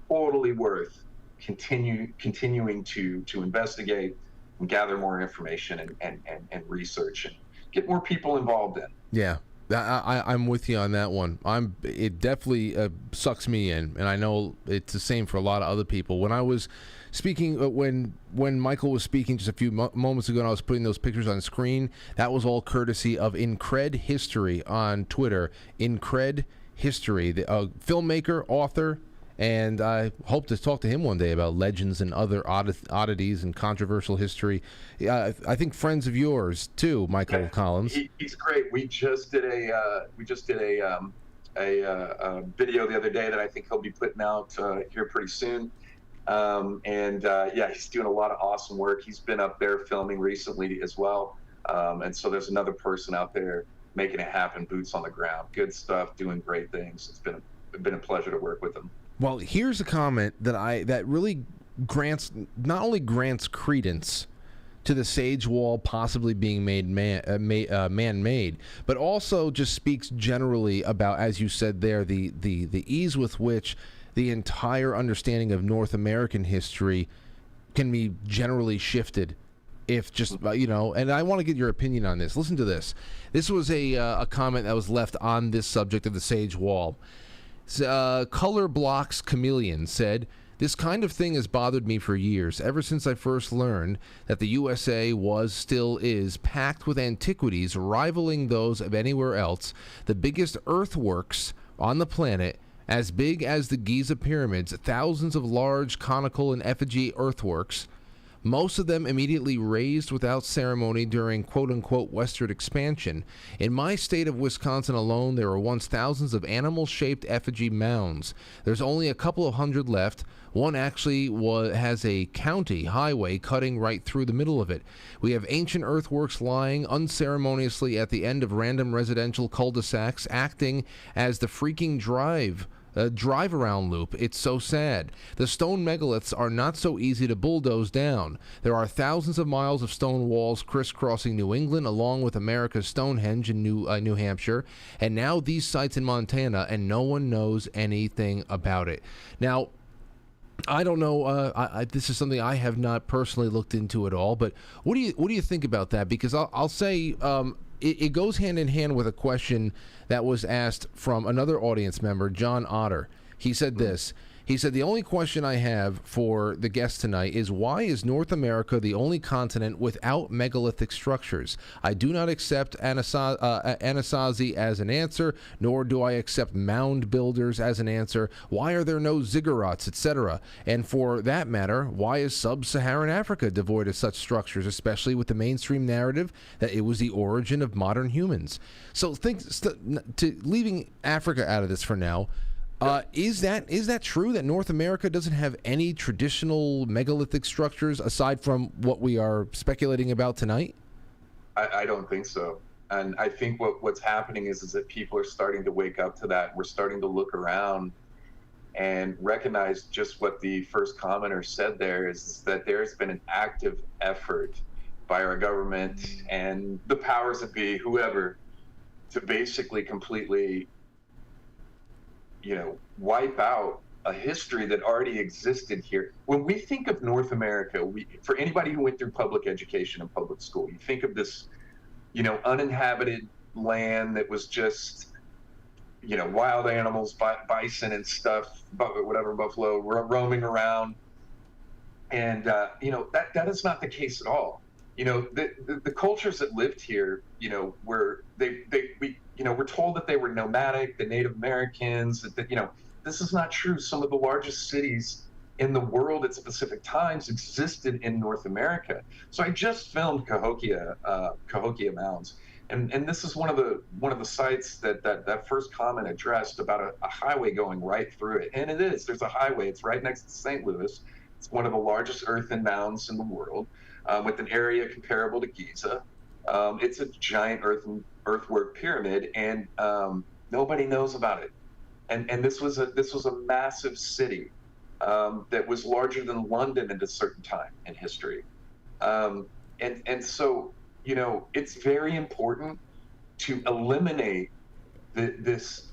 totally worth continuing to investigate and gather more information and research and get more people involved in. Yeah, I'm with you on that one. It definitely sucks me in, and I know it's the same for a lot of other people. When I was speaking, when Michael was speaking just a few moments ago, and I was putting those pictures on screen, that was all courtesy of Incred History on Twitter. Incred History, the filmmaker, author. And I hope to talk to him one day about legends and other oddities and controversial history. I think friends of yours too, Michael Collins. He's great. We just did a video the other day that I think he'll be putting out here pretty soon. He's doing a lot of awesome work. He's been up there filming recently as well. And so there's another person out there making it happen, boots on the ground. Good stuff, doing great things. It's been a pleasure to work with him. Well, here's a comment that really not only grants credence to the Sage Wall possibly being made man-made, but also just speaks generally about, as you said there, the ease with which the entire understanding of North American history can be generally shifted. If just, and I want to get your opinion on this. Listen to this. This was a comment that was left on this subject of the Sage Wall. Color Blocks Chameleon said, This kind of thing has bothered me for years, ever since I first learned that the USA still is, packed with antiquities rivaling those of anywhere else, the biggest earthworks on the planet, as big as the Giza pyramids, thousands of large conical and effigy earthworks, most of them immediately razed without ceremony during quote-unquote westward expansion. In my state of Wisconsin alone, there were once thousands of animal-shaped effigy mounds. There's only a couple of hundred left. One actually has a county highway cutting right through the middle of it. We have ancient earthworks lying unceremoniously at the end of random residential cul-de-sacs, acting as the freaking drive-around loop. It's so sad. The stone megaliths are not so easy to bulldoze down. There are thousands of miles of stone walls crisscrossing New England, along with America's Stonehenge in New Hampshire, and now these sites in Montana, and no one knows anything about it. Now, I don't know. This is something I have not personally looked into at all. But what do you think about that? Because I'll say it goes hand in hand with a question that was asked from another audience member, John Otter. He said this. He said, the only question I have for the guest tonight is, why is North America the only continent without megalithic structures? I do not accept Anasazi as an answer, nor do I accept mound builders as an answer. Why are there no ziggurats, etc.? And for that matter, why is sub-Saharan Africa devoid of such structures, especially with the mainstream narrative that it was the origin of modern humans? So leaving Africa out of this for now, is that true that North America doesn't have any traditional megalithic structures aside from what we are speculating about tonight? I don't think so. And I think what's happening is that people are starting to wake up to that. We're starting to look around and recognize just what the first commenter said there, is that there's been an active effort by our government and the powers that be, whoever, to basically completely wipe out a history that already existed here. When we think of North America, for anybody who went through public education and public school, you think of this, uninhabited land that was just, wild animals, bison and stuff, buffalo roaming around. And, that is not the case at all. The cultures that lived here, we're told that they were nomadic, the Native Americans, this is not true. Some of the largest cities in the world at specific times existed in North America. So I just filmed Cahokia Mounds. And this is one of the sites that first comment addressed about a highway going right through it. And there's a highway, it's right next to St. Louis. It's one of the largest earthen mounds in the world, with an area comparable to Giza. It's a giant earthwork pyramid, and nobody knows about it. And this was a massive city that was larger than London at a certain time in history. And so, it's very important to eliminate this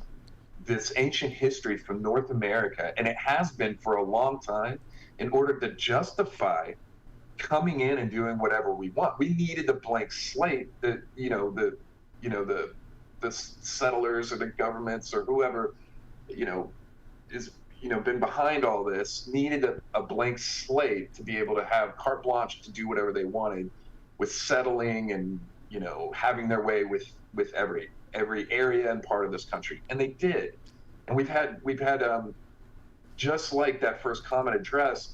ancient history from North America, and it has been for a long time, in order to justify coming in and doing whatever we want. We needed a blank slate that, the settlers or the governments or whoever, is, been behind all this, needed a blank slate to be able to have carte blanche to do whatever they wanted with settling and, having their way with every area and part of this country. And they did. And we've had just like that first comment addressed,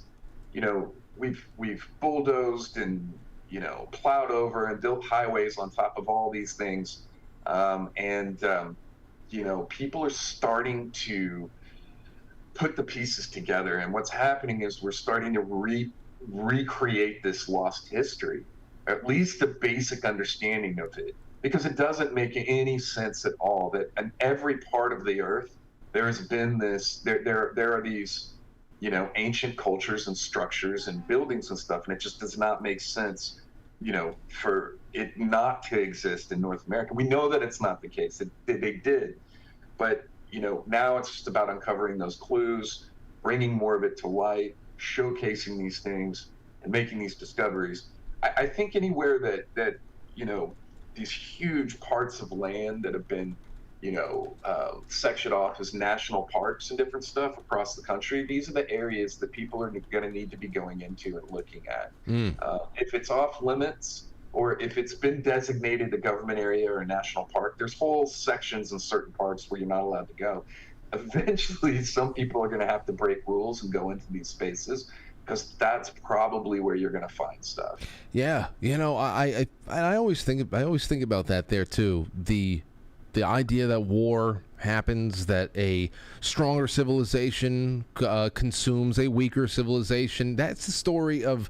we've bulldozed and, plowed over and built highways on top of all these things. People are starting to put the pieces together. And what's happening is we're starting to recreate this lost history, at least a basic understanding of it, because it doesn't make any sense at all that in every part of the earth, there's been there are these, ancient cultures and structures and buildings and stuff, and it just does not make sense, for it not to exist in North America. We know that it's not the case. They did, but now it's just about uncovering those clues, bringing more of it to light, showcasing these things, and making these discoveries. I think anywhere that these huge parts of land that have been section off as national parks and different stuff across the country. These are the areas that people are going to need to be going into and looking at. If it's off limits, or if it's been designated a government area or a national park, there's whole sections in certain parks where you're not allowed to go. Eventually, some people are going to have to break rules and go into these spaces, because that's probably where you're going to find stuff. Yeah, I always think about that there too. The idea that war happens, that a stronger civilization consumes a weaker civilization. That's the story of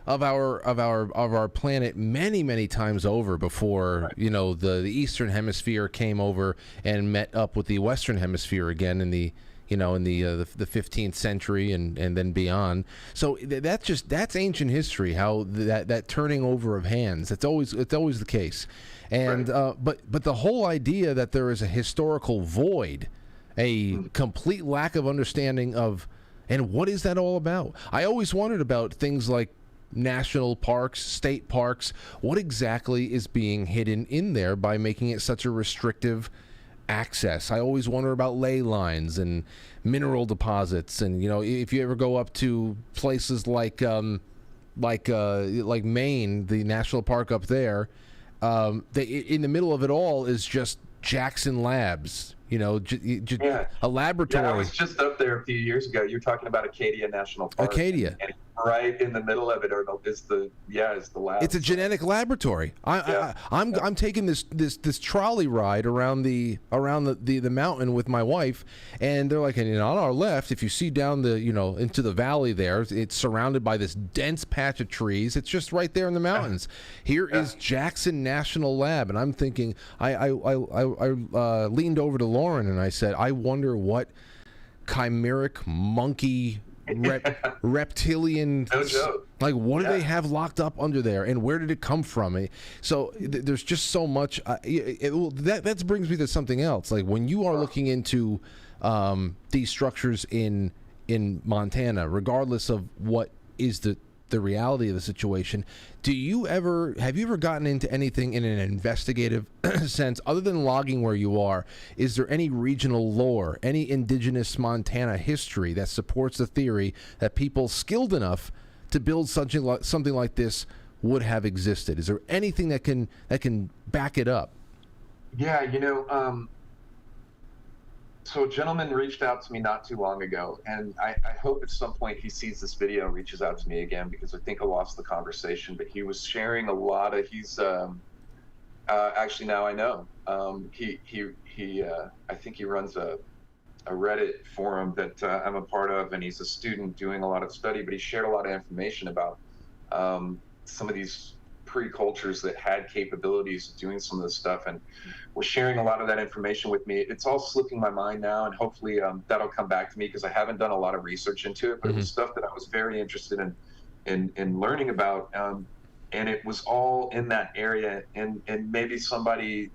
our planet many times over before, right. The Eastern Hemisphere came over and met up with the Western Hemisphere again in the 15th century and then beyond. So that's ancient history. How that turning over of hands. It's always the case. And right. But the whole idea that there is a historical void, a complete lack of understanding of, and what is that all about? I always wondered about things like national parks, state parks. What exactly is being hidden in there by making it such a restrictive access? I always wonder about ley lines and mineral deposits, and if you ever go up to places like Maine, the national park up there, in the middle of it all is just Jackson Labs. A laboratory. Yeah, I was just up there a few years ago. You're talking about Acadia National Park. Acadia. And right in the middle of it is the lab. It's a genetic laboratory. I'm taking this trolley ride around the mountain with my wife, and they're like, on our left, if you see down the into the valley there, it's surrounded by this dense patch of trees. It's just right there in the mountains. Here is Jackson National Lab, and I'm thinking, I leaned over to Lauren and I said, I wonder what chimeric monkey reptilian, no joke. Like, what do they have locked up under there, and where did it come from? So there's just so much. That brings me to something else. Like, when you are looking into these structures in Montana, regardless of what is the reality of the situation, have you ever gotten into anything in an investigative sense other than logging where you are? Is there any regional lore, any indigenous Montana history that supports the theory that people skilled enough to build something like this would have existed? Is there anything that can back it up? Yeah, so a gentleman reached out to me not too long ago, and I hope at some point he sees this video and reaches out to me again, because I think I lost the conversation. But he was sharing a lot of, actually now I know, I think he runs a Reddit forum that I'm a part of, and he's a student doing a lot of study, but he shared a lot of information about some of these pre-cultures that had capabilities of doing some of this stuff, and was sharing a lot of that information with me. It's all slipping my mind now, and hopefully that'll come back to me, because I haven't done a lot of research into it, but it was stuff that I was very interested in learning about, and it was all in that area, and maybe somebody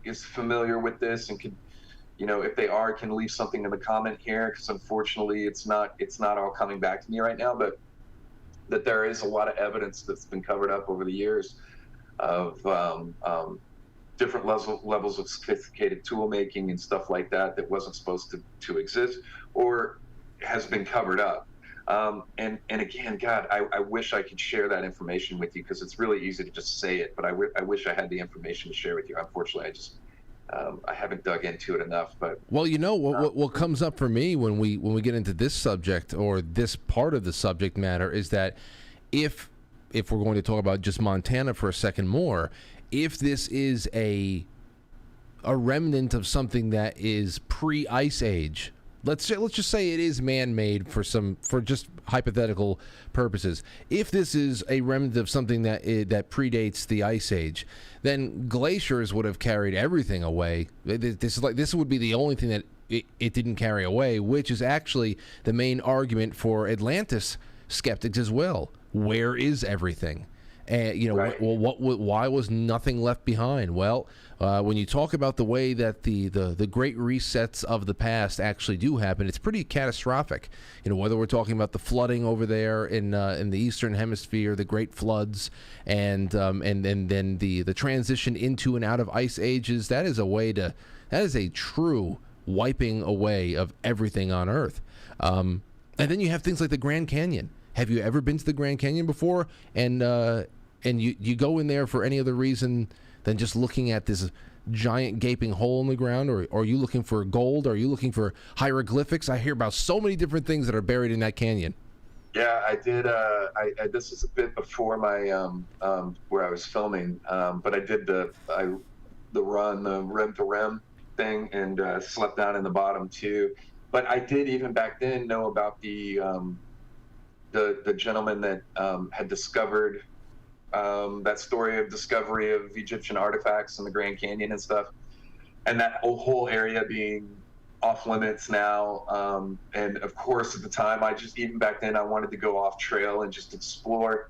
is familiar with this and could, if they are, can leave something in the comment here, because unfortunately it's not all coming back to me right now, but that there is a lot of evidence that's been covered up over the years of different levels of sophisticated tool making and stuff like that wasn't supposed to exist, or has been covered up. And again, God, I wish I could share that information with you, because it's really easy to just say it, but I wish I had the information to share with you. Unfortunately, I haven't dug into it enough. But well, what comes up for me when we get into this subject, or this part of the subject matter, is that if we're going to talk about just Montana for a second more, if this is a remnant of something that is pre-Ice Age, let's just say it is man-made for just hypothetical purposes. If this is a remnant of something that predates the Ice Age, then glaciers would have carried everything away. This would be the only thing that it didn't carry away, which is actually the main argument for Atlantis skeptics as well. Where is everything? And right. Why was nothing left behind? Well, when you talk about the way that the great resets of the past actually do happen, it's pretty catastrophic. You know, whether we're talking about the flooding over there in the Eastern Hemisphere, the Great Floods, and then the transition into and out of ice ages, that is a true wiping away of everything on Earth. And then you have things like the Grand Canyon. Have you ever been to the Grand Canyon before? And you go in there for any other reason than just looking at this giant gaping hole in the ground, or are you looking for gold? Are you looking for hieroglyphics? I hear about so many different things that are buried in that canyon. Yeah, I did. This is a bit before my where I was filming, but I did the run, the rim to rim thing, and slept down in the bottom too. But I did even back then know about the gentleman that had discovered that story of discovery of Egyptian artifacts in the Grand Canyon and stuff, and that whole area being off limits now. And of course, at the time, even back then, I wanted to go off trail and just explore.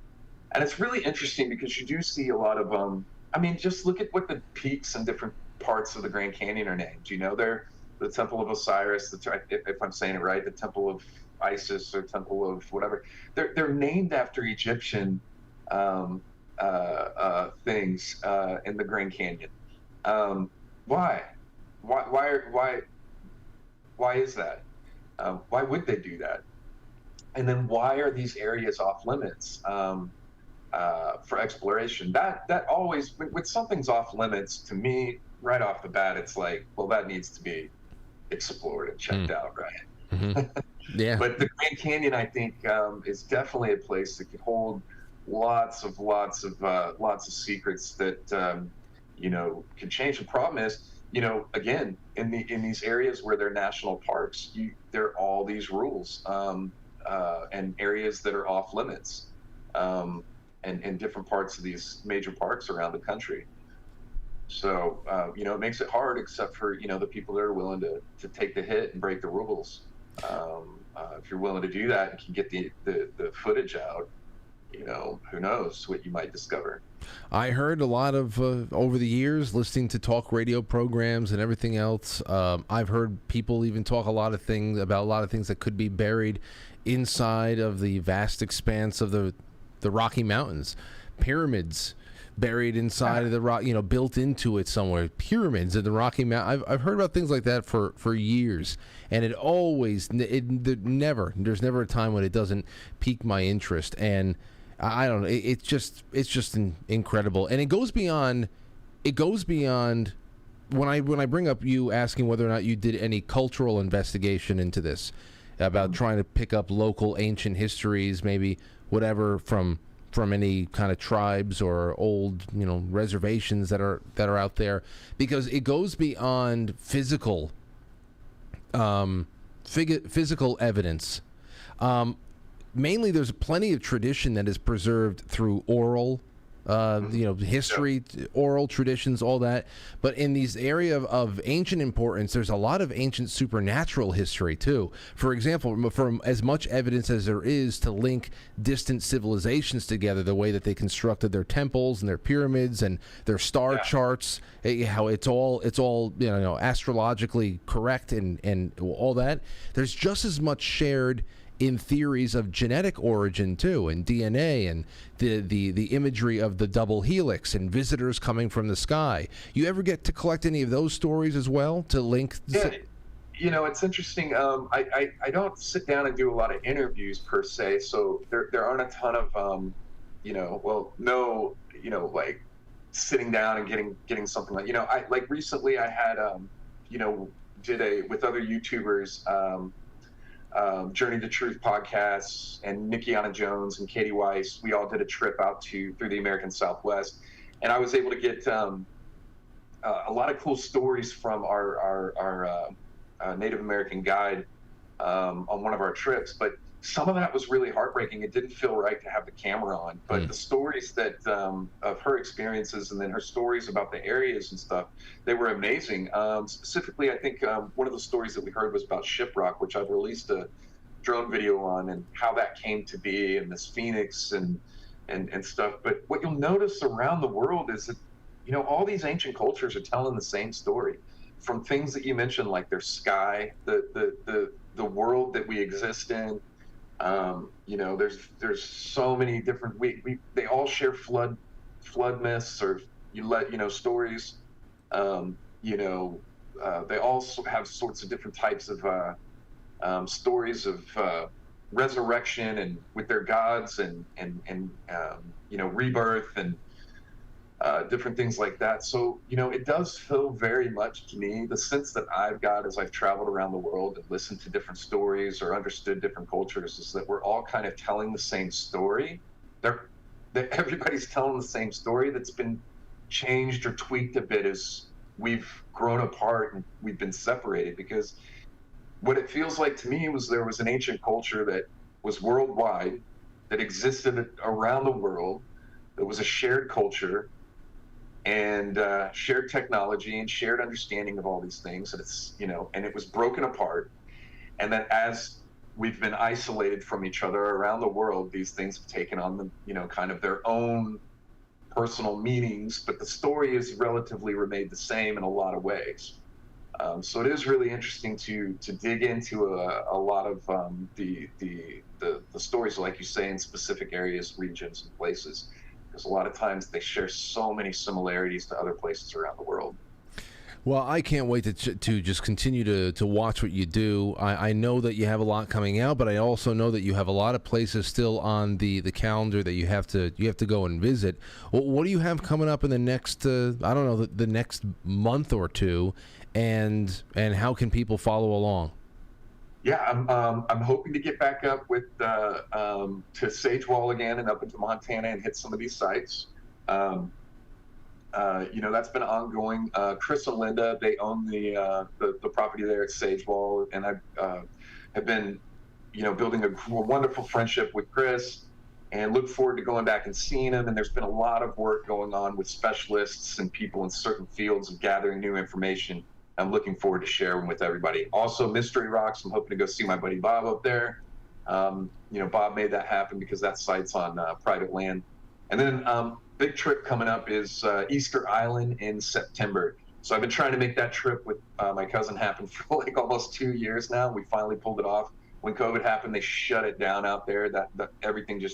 And it's really interesting because you do see a lot of, I mean, just look at what the peaks in different parts of the Grand Canyon are named. You know, they're the Temple of Osiris, if I'm saying it right, the Temple of Isis or Temple of whatever. They're named after Egyptian things in the Grand Canyon. Why is that? Why would they do that? And then why are these areas off limits for exploration? That always, when something's off limits, to me, right off the bat, it's like, well, that needs to be explored and checked out, right? Mm-hmm. Yeah. But the Grand Canyon, I think, is definitely a place that could hold lots of secrets that you know, can change. The problem is, you know, again, in these areas where they're national parks, there are all these rules and areas that are off limits, and in different parts of these major parks around the country. So you know, it makes it hard, except for, you know, the people that are willing to take the hit and break the rules. If you're willing to do that and can get the footage out, you know, who knows what you might discover. I heard a lot of, over the years, listening to talk radio programs and everything else, I've heard people even talk about a lot of things that could be buried inside of the vast expanse of the Rocky Mountains. Pyramids buried inside of the rock, you know, built into it somewhere. Pyramids in the Rocky Mountain. I've heard about things like that for years, and there's never a time when it doesn't pique my interest. And I don't know. It's just incredible, and it goes beyond. When I bring up you asking whether or not you did any cultural investigation into this, about trying to pick up local ancient histories, maybe whatever from any kind of tribes or old, you know, reservations that are out there, because it goes beyond physical evidence. Mainly, there's plenty of tradition that is preserved through oral, history, oral traditions, all that. But in these area of ancient importance, there's a lot of ancient supernatural history too. For example, from as much evidence as there is to link distant civilizations together, the way that they constructed their temples and their pyramids and their star charts, how it's all astrologically correct and all that. There's just as much shared in theories of genetic origin too, and DNA, and the imagery of the double helix and visitors coming from the sky. You ever get to collect any of those stories as well to link? Yeah, you know, it's interesting. I don't sit down and do a lot of interviews per se, so there aren't a ton of like sitting down and getting something like, you know, I like recently I had did with other YouTubers. Journey to Truth podcasts, and Nikkiana Jones and Katie Weiss, we all did a trip out through the American Southwest, and I was able to get a lot of cool stories from our Native American guide on one of our trips. But some of that was really heartbreaking. It didn't feel right to have the camera on, but the stories that of her experiences, and then her stories about the areas and stuff, they were amazing. Specifically, I think one of the stories that we heard was about Shiprock, which I've released a drone video on, and how that came to be, and this phoenix and stuff. But what you'll notice around the world is that all these ancient cultures are telling the same story, from things that you mentioned, like their sky, the world that we exist in. There's so many different, they all share flood myths, or stories. They also have sorts of different types of stories of resurrection and with their gods and rebirth and different things like that. So, it does feel very much to me, the sense that I've got as I've traveled around the world and listened to different stories or understood different cultures, is that we're all kind of telling the same story. That everybody's telling the same story that's been changed or tweaked a bit as we've grown apart and we've been separated. Because what it feels like to me was there was an ancient culture that was worldwide, that existed around the world, that was a shared culture and shared technology and shared understanding of all these things. And it's, and it was broken apart. And then as we've been isolated from each other around the world, these things have taken on the, kind of their own personal meanings, but the story has relatively remained the same in a lot of ways. So it is really interesting to dig into a lot of the stories, like you say, in specific areas, regions, and places, because a lot of times they share so many similarities to other places around the world. Well, I can't wait to just continue to watch what you do. I know that you have a lot coming out, but I also know that you have a lot of places still on the calendar that you have to go and visit. What do you have coming up in the next the next month or two, and how can people follow along? Yeah, I'm hoping to get back up with to Sage Wall again and up into Montana and hit some of these sites. That's been ongoing. Chris and Linda, they own the property there at Sage Wall, and I have been, building a wonderful friendship with Chris, and look forward to going back and seeing him. And there's been a lot of work going on with specialists and people in certain fields of gathering new information. I'm looking forward to sharing with everybody. Also, Mystery Rocks, I'm hoping to go see my buddy Bob up there. Bob made that happen because that site's on private land. And then big trip coming up is Easter Island in September. So I've been trying to make that trip with my cousin happen for like almost 2 years now. We finally pulled it off. When COVID happened, they shut it down out there. That everything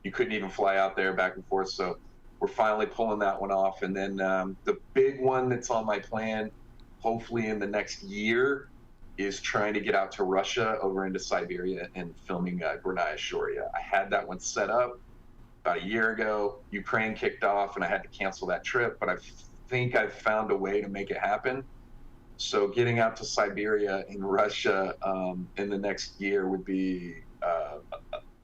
you couldn't even fly out there back and forth. So we're finally pulling that one off. And then the big one that's on my plan, hopefully in the next year, is trying to get out to Russia, over into Siberia, and filming Gornaya Shoria. I had that one set up about a year ago. Ukraine kicked off and I had to cancel that trip, but I think I've found a way to make it happen. So getting out to Siberia in Russia in the next year would be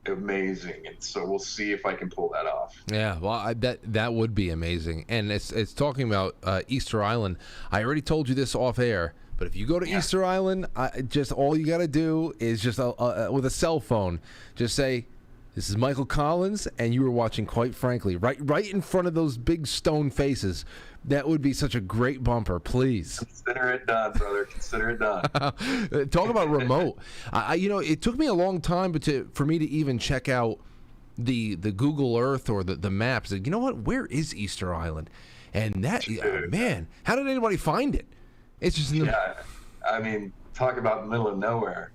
amazing. And so we'll see if I can pull that off. Yeah, well, that would be amazing. And it's talking about Easter Island. I already told you this off air, but if you go to Easter Island, just all you got to do is just with a cell phone, just say, "This is Michael Collins," and you were watching Quite Frankly, right in front of those big stone faces. That would be such a great bumper, please. Consider it done, brother. Consider it done. Talk about remote. It took me a long time for me to even check out the Google Earth or the maps. You know what? Where is Easter Island? And that, man, how did anybody find it? It's just I mean, talk about the middle of nowhere.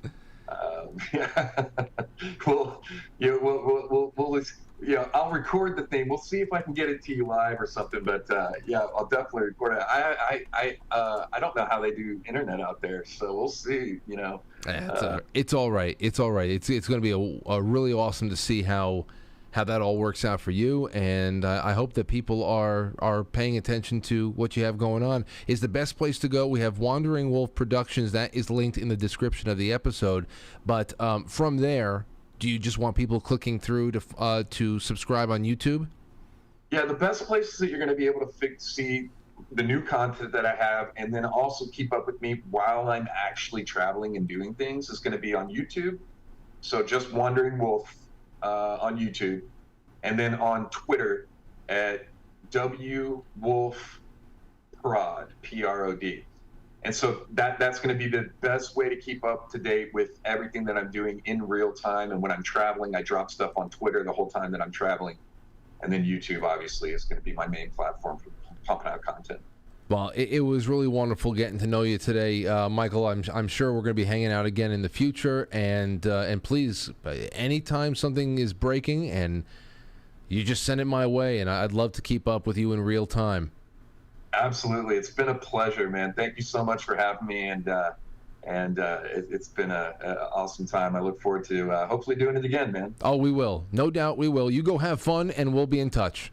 I'll record the thing. We'll see if I can get it to you live or something. But I'll definitely record it. I don't know how they do internet out there, so we'll see. It's all right. It's all right. It's going to be a really awesome to see how that all works out for you, and I hope that people are paying attention to what you have going on. Is the best place to go. We have Wandering Wolf Productions. That is linked in the description of the episode. But from there, do you just want people clicking through to subscribe on YouTube? Yeah, the best places that you're going to be able to see the new content that I have, and then also keep up with me while I'm actually traveling and doing things, is going to be on YouTube. So just Wandering Wolf on YouTube, and then on Twitter at WWolfProd, Prod. And so that's going to be the best way to keep up to date with everything that I'm doing in real time. And when I'm traveling, I drop stuff on Twitter the whole time that I'm traveling. And then YouTube, obviously, is going to be my main platform for pumping out content. Well, it was really wonderful getting to know you today, Michael. I'm sure we're going to be hanging out again in the future, and please, anytime something is breaking, and you just send it my way, and I'd love to keep up with you in real time. Absolutely, it's been a pleasure, man. Thank you so much for having me, and it's been an awesome time. I look forward to hopefully doing it again, man. Oh, we will, no doubt we will. You go have fun, and we'll be in touch.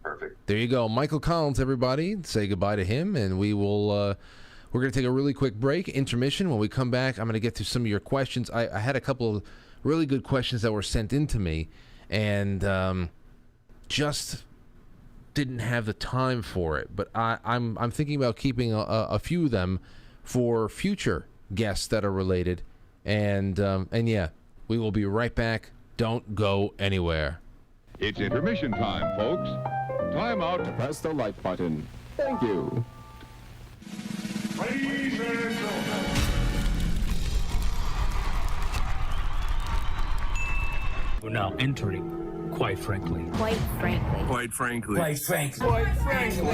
Perfect. There you go. Michael Collins, everybody. Say goodbye to him, and we will, we're going to take a really quick break, intermission. When we come back, I'm going to get to some of your questions. I had a couple of really good questions that were sent in to me, and just didn't have the time for it. But I'm thinking about keeping a few of them for future guests that are related. And yeah, we will be right back. Don't go anywhere. It's intermission time, folks. Time out to press the like button. Thank you. Ladies and gentlemen. We're now entering, quite frankly. Quite frankly. Quite frankly. Quite frankly. Quite frankly.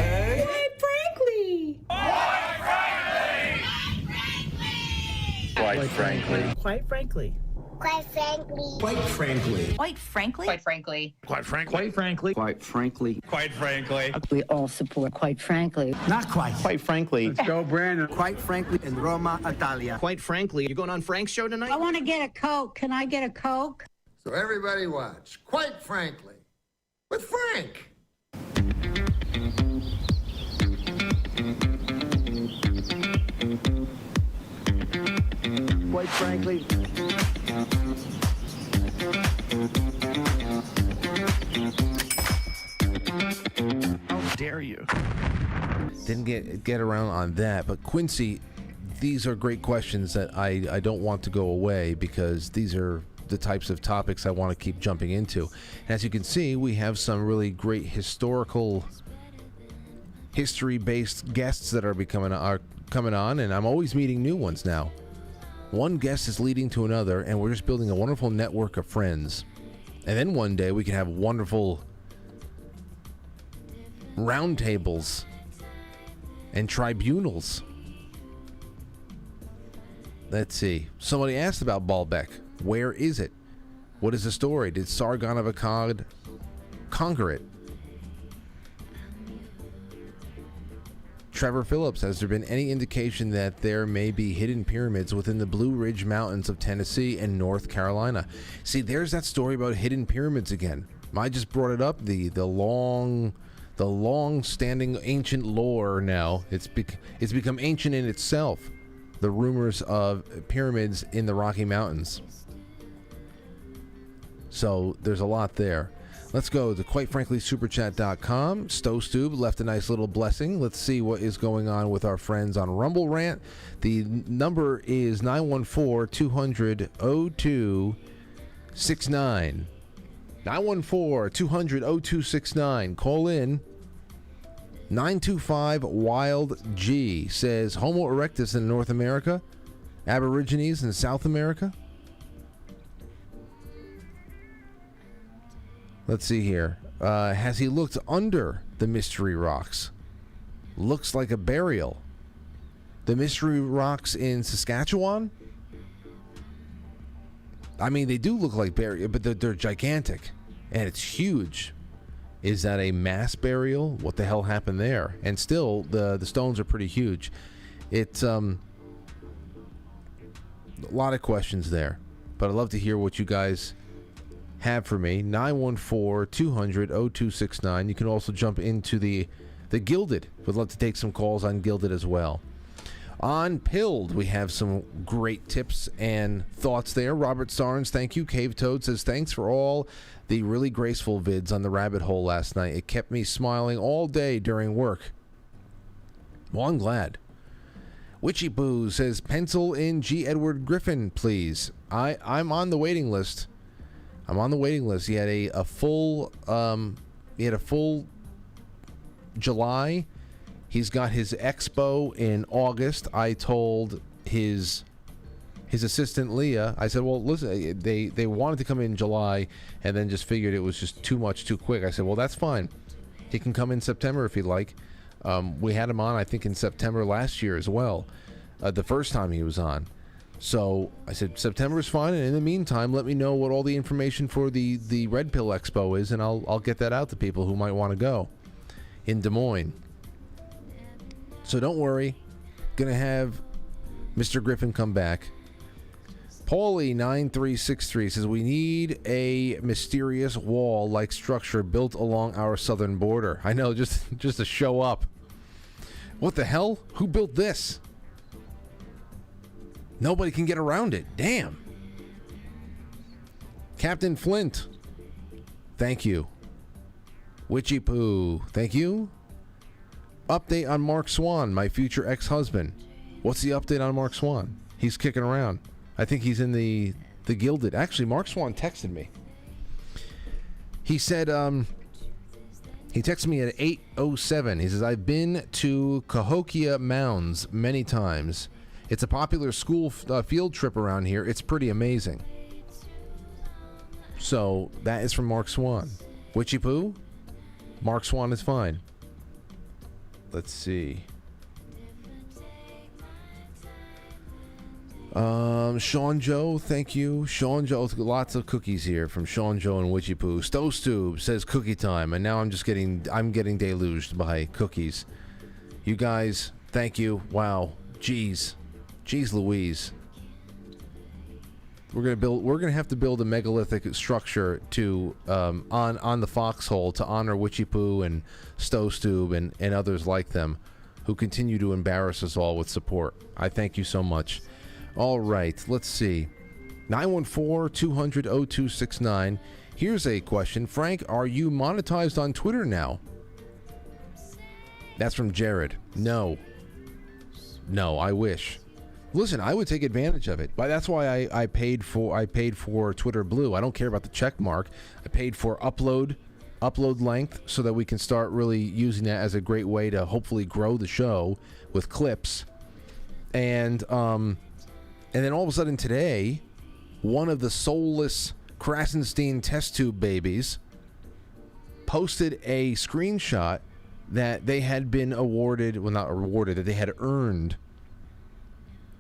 Quite frankly. Quite frankly. Quite frankly. Quite frankly. Quite frankly. Quite frankly. Quite frankly. Quite frankly. Quite frankly. Quite frankly. Quite frankly. We all support quite frankly. Not quite. Quite frankly. Let's go, Brandon. Quite frankly in Roma, Italia. Quite frankly. You going on Frank's show tonight? I want to get a Coke. Can I get a Coke? So everybody watch, quite frankly, with Frank. Quite frankly. How dare you? Didn't get around on that, but Quincy, these are great questions that I don't want to go away, because these are the types of topics I want to keep jumping into. And as you can see, we have some really great history-based guests that are coming on, and I'm always meeting new ones now. One guest is leading to another, and we're just building a wonderful network of friends. And then one day we can have wonderful roundtables and tribunals. Let's see. Somebody asked about Baalbek. Where is it? What is the story? Did Sargon of Akkad conquer it? Trevor Phillips, has there been any indication that there may be hidden pyramids within the Blue Ridge Mountains of Tennessee and North Carolina? See, there's that story about hidden pyramids again. I just brought it up. The long-standing ancient lore now. It's become ancient in itself. The rumors of pyramids in the Rocky Mountains. So there's a lot there. Let's go to quitefranklysuperchat.com. Stowstube left a nice little blessing. Let's see what is going on with our friends on Rumble Rant. The number is 914-200-0269. 914-200-0269. Call in. 925 Wild G says Homo erectus in North America, Aborigines in South America. Let's see here. Has he looked under the mystery rocks? Looks like a burial. The mystery rocks in Saskatchewan? I mean, they do look like burial, but they're gigantic, and it's huge. Is that a mass burial? What the hell happened there? And still, the stones are pretty huge. It's a lot of questions there, but I'd love to hear what you guys have for me. 914-200-0269. You can also jump into the Gilded. Would love to take some calls on Gilded as well. On Pilled, we have some great tips and thoughts there. Robert Sarnes, thank you. Cave Toad says, thanks for all the really graceful vids on the rabbit hole last night. It kept me smiling all day during work. Well, I'm glad. Witchy Boo says, pencil in G. Edward Griffin, please. I'm on the waiting list. I'm on the waiting list. He had a full July. He's got his expo in August. I told his assistant Leah, I said, well, listen, they wanted to come in July and then just figured it was just too much too quick. I said, well, that's fine. He can come in September if he'd like. We had him on, I think, in September last year as well, the first time he was on. So I said, September is fine, and in the meantime, let me know what all the information for the Red Pill Expo is, and I'll get that out to people who might want to go in Des Moines. So don't worry. Going to have Mr. Griffin come back. Paulie9363 says, we need a mysterious wall-like structure built along our southern border. I know, just to show up. What the hell? Who built this? Nobody can get around it. Damn. Captain Flint, thank you. Witchy Poo, thank you. Update on Mark Swan, my future ex-husband. What's the update on Mark Swan? He's kicking around. I think he's in the Gilded. Actually, Mark Swan texted me. He said, he texted me at 8:07. He says, I've been to Cahokia Mounds many times. It's a popular school field trip around here. It's pretty amazing. So, that is from Mark Swan. Witchy Poo? Mark Swan is fine. Let's see. Sean Joe, thank you. Sean Joe, lots of cookies here from Sean Joe and Witchy Poo. Stove says cookie time, and now I'm getting deluged by cookies. You guys, thank you. Wow. Jeez Louise. We're gonna have to build a megalithic structure to on the foxhole to honor Witchy Poo and Stove and others like them who continue to embarrass us all with support. I thank you so much. All right, let's see. 914-200-0269. Here's a question. Frank, are you monetized on Twitter now? That's from Jared. No, I wish. Listen, I would take advantage of it. But that's why I paid for Twitter Blue. I don't care about the check mark. I paid for upload length so that we can start really using that as a great way to hopefully grow the show with clips. And then all of a sudden today, one of the soulless Krasenstein test tube babies posted a screenshot that they had been that they had earned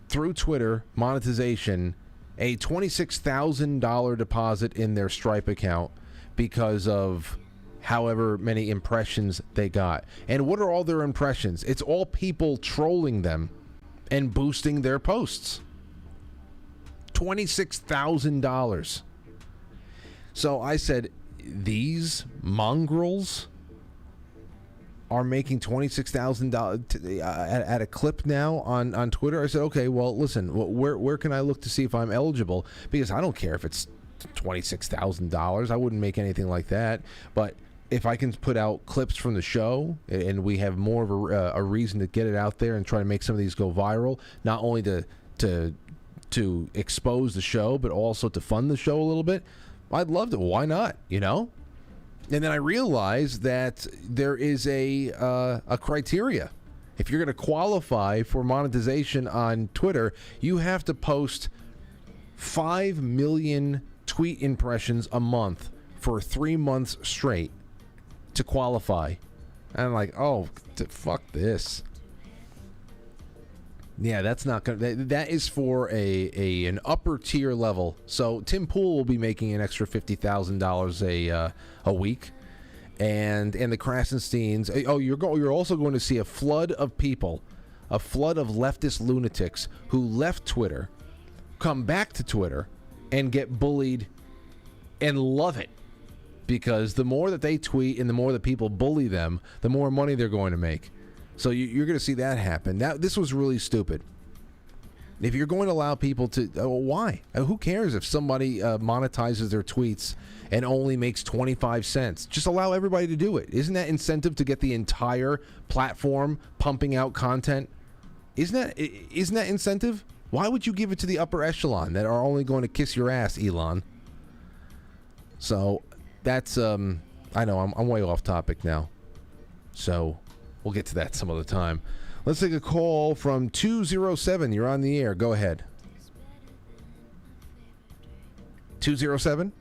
through Twitter monetization, a $26,000 deposit in their Stripe account because of however many impressions they got. And what are all their impressions? It's all people trolling them and boosting their posts. $26,000. So I said, these mongrels are making $26,000 at a clip now on Twitter. I said, okay, well, listen, where can I look to see if I'm eligible? Because I don't care if it's $26,000. I wouldn't make anything like that. But if I can put out clips from the show and we have more of a reason to get it out there and try to make some of these go viral, not only to expose the show, but also to fund the show a little bit, I'd love to. Why not? You know? And then I realized that there is a criteria. If you're going to qualify for monetization on Twitter, you have to post 5 million tweet impressions a month for 3 months straight to qualify. And I'm like, oh, fuck this. Yeah, that's not gonna. That is for an upper tier level. So Tim Pool will be making an extra $50,000 a week, and the Krasensteins. Oh, you're also going to see a flood of people, a flood of leftist lunatics who left Twitter, come back to Twitter, and get bullied, and love it, because the more that they tweet and the more that people bully them, the more money they're going to make. So you're going to see that happen. This was really stupid. If you're going to allow people to... why? Who cares if somebody monetizes their tweets and only makes 25 cents? Just allow everybody to do it. Isn't that incentive to get the entire platform pumping out content? Isn't that incentive? Why would you give it to the upper echelon that are only going to kiss your ass, Elon? So that's... I know, I'm way off topic now. So... we'll get to that some other time. Let's take a call from 207. You're on the air. Go ahead. 207?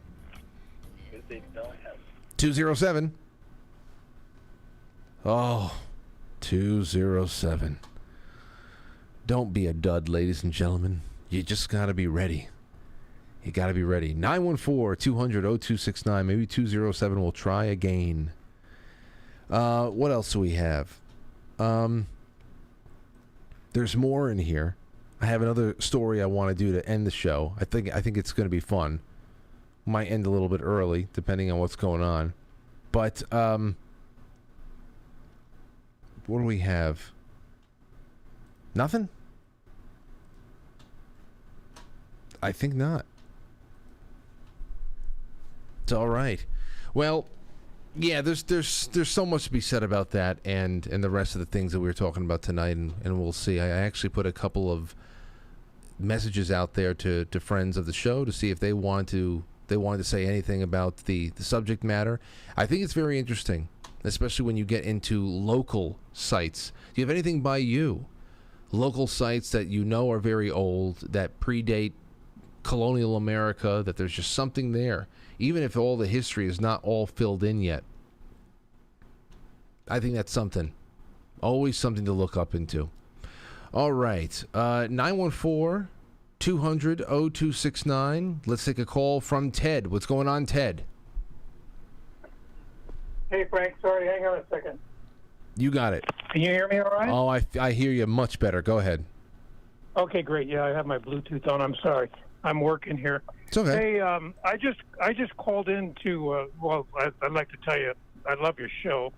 207? Oh, 207. Don't be a dud, ladies and gentlemen. You just got to be ready. You got to be ready. 914-200-0269. Maybe 207 will try again. What else do we have? There's more in here. I have another story I want to do to end the show. I think it's going to be fun. Might end a little bit early, depending on what's going on. But what do we have? Nothing? I think not. It's all right. Well, yeah, there's so much to be said about that and the rest of the things that we were talking about tonight, and we'll see. I actually put a couple of messages out there to friends of the show to see if they wanted to say anything about the subject matter. I think it's very interesting, especially when you get into local sites. Do you have anything by you? Local sites that you know are very old, that predate colonial America, that there's just something there, even if all the history is not all filled in yet. I think that's something. Always something to look up into. All right. 914-200-0269. Let's take a call from Ted. What's going on, Ted? Hey, Frank. Sorry, hang on a second. You got it. Can you hear me all right? Oh, I hear you much better. Go ahead. Okay, great. Yeah, I have my Bluetooth on. I'm sorry. I'm working here. It's okay. Hey, I just called in to, I'd like to tell you, I love your show.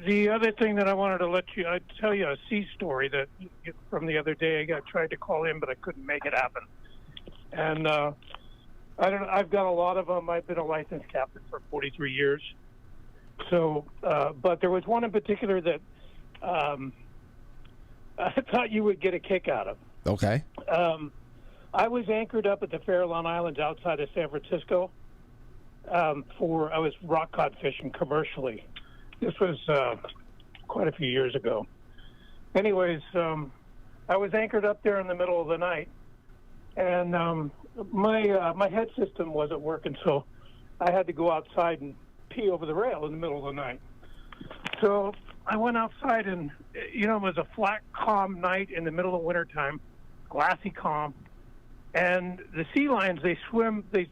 The other thing that I wanted to I'd tell you a sea story that from the other day. I tried to call in, but I couldn't make it happen. And I've got a lot of them. I've been a licensed captain for 43 years. So, but there was one in particular that I thought you would get a kick out of. Okay. I was anchored up at the Farallon Islands outside of San Francisco. I was rock cod fishing commercially. This was quite a few years ago. Anyways, I was anchored up there in the middle of the night, and my head system wasn't working, so I had to go outside and pee over the rail in the middle of the night. So I went outside, and it was a flat, calm night in the middle of wintertime, glassy calm. And the sea lions, they swim, they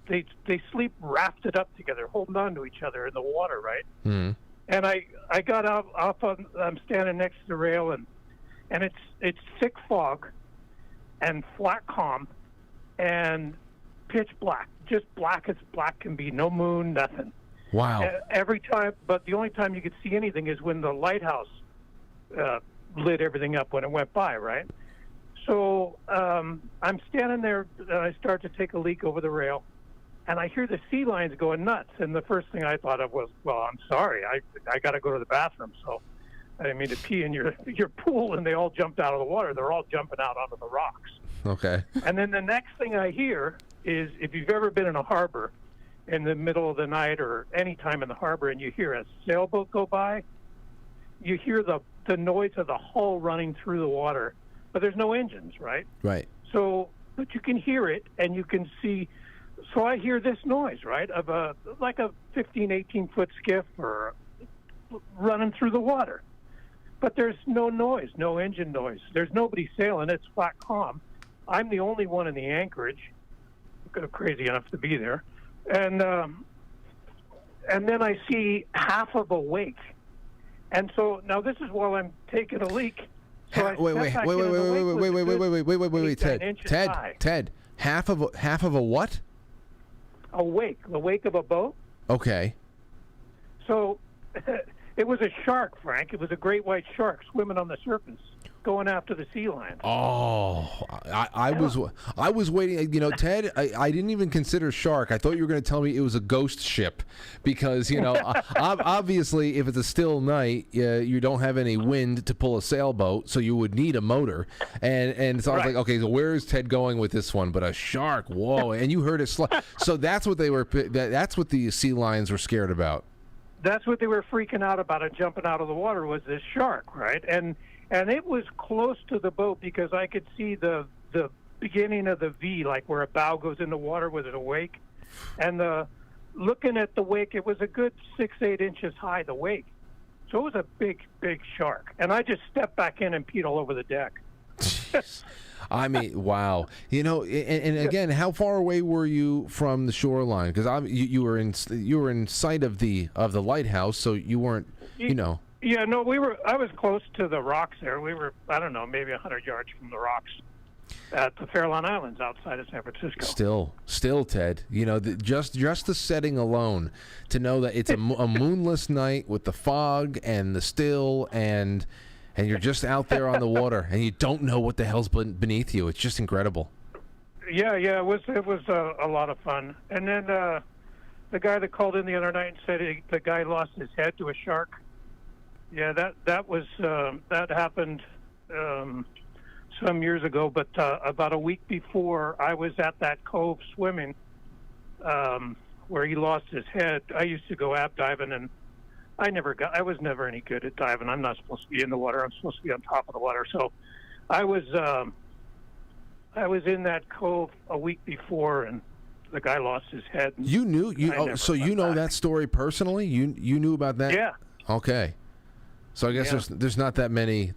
sleep rafted up together, holding on to each other in the water, right? Mm-hmm. And I got off on, I'm standing next to the rail, and it's thick fog and flat calm and pitch black, just black as black can be, no moon, nothing. Wow. Every time, but the only time you could see anything is when the lighthouse lit everything up when it went by, right? So I'm standing there, and I start to take a leak over the rail, and I hear the sea lions going nuts. And the first thing I thought of was, well, I'm sorry, I got to go to the bathroom. So I didn't mean to pee in your pool, and they all jumped out of the water. They're all jumping out onto the rocks. Okay. And then the next thing I hear is, if you've ever been in a harbor in the middle of the night or any time in the harbor and you hear a sailboat go by, you hear the noise of the hull running through the water. But there's no engines, right? Right. So, but you can hear it, and you can see. So I hear this noise, right, of like a 15, 18-foot skiff or running through the water. But there's no noise, no engine noise. There's nobody sailing. It's flat calm. I'm the only one in the anchorage, crazy enough to be there. And then I see half of a wake. And so now this is while I'm taking a leak. So wait, Ted. Half of a what? A wake, the wake of a boat. Okay. So it was a shark, Frank. It was a great white shark swimming on the surface, going after the sea lions. Oh, I was waiting. Ted, I didn't even consider shark. I thought you were going to tell me it was a ghost ship, because obviously if it's a still night, you don't have any wind to pull a sailboat, so you would need a motor. And so I was like, okay, so where is Ted going with this one? But a shark, whoa! And you heard it. So that's what they were. That's what the sea lions were scared about. That's what they were freaking out about. It jumping out of the water was this shark, right? And it was close to the boat because I could see the beginning of the V, like where a bow goes in the water with a wake. And looking at the wake, it was a good 6-8 inches high, the wake. So it was a big, big shark. And I just stepped back in and peed all over the deck. I mean, wow. You know, and again, how far away were you from the shoreline? Because you were in sight of the lighthouse, so you weren't, you know. Yeah, no, I was close to the rocks there. We were, I don't know, maybe 100 yards from the rocks at the Farallon Islands outside of San Francisco. Still, Ted, you know, just the setting alone, to know that it's a moonless night with the fog and the still, and you're just out there on the water, and you don't know what the hell's beneath you. It's just incredible. Yeah, it was a lot of fun. And then the guy that called in the other night and said the guy lost his head to a shark. Yeah, that happened some years ago, but about a week before, I was at that cove swimming where he lost his head. I used to go ab diving, and I was never any good at diving. I'm not supposed to be in the water. I'm supposed to be on top of the water. So I was in that cove a week before, and the guy lost his head. You knew that story personally? You knew about that? Yeah. Okay. So I guess there's not that many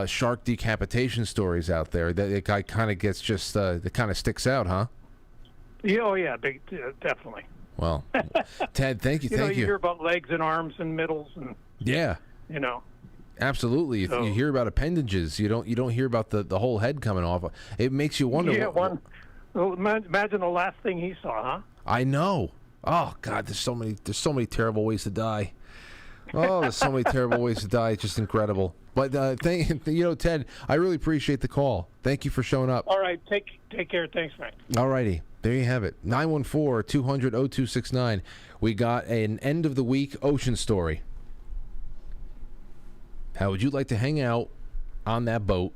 shark decapitation stories out there. That it kind of gets just it kind of sticks out, huh? Yeah, oh yeah, big, definitely. Well, Ted, thank you. You hear about legs and arms and middles and yeah, you know. Absolutely. So, you hear about appendages. You don't hear about the whole head coming off. It makes you wonder. Yeah, well, imagine the last thing he saw, huh? I know. Oh God, there's so many terrible ways to die. Oh, there's so many terrible ways to die. It's just incredible. But Ted, I really appreciate the call. Thank you for showing up. All right, take care. Thanks, Frank. All righty. There you have it. 914-200-0269. We got an end of the week ocean story. How would you like to hang out on that boat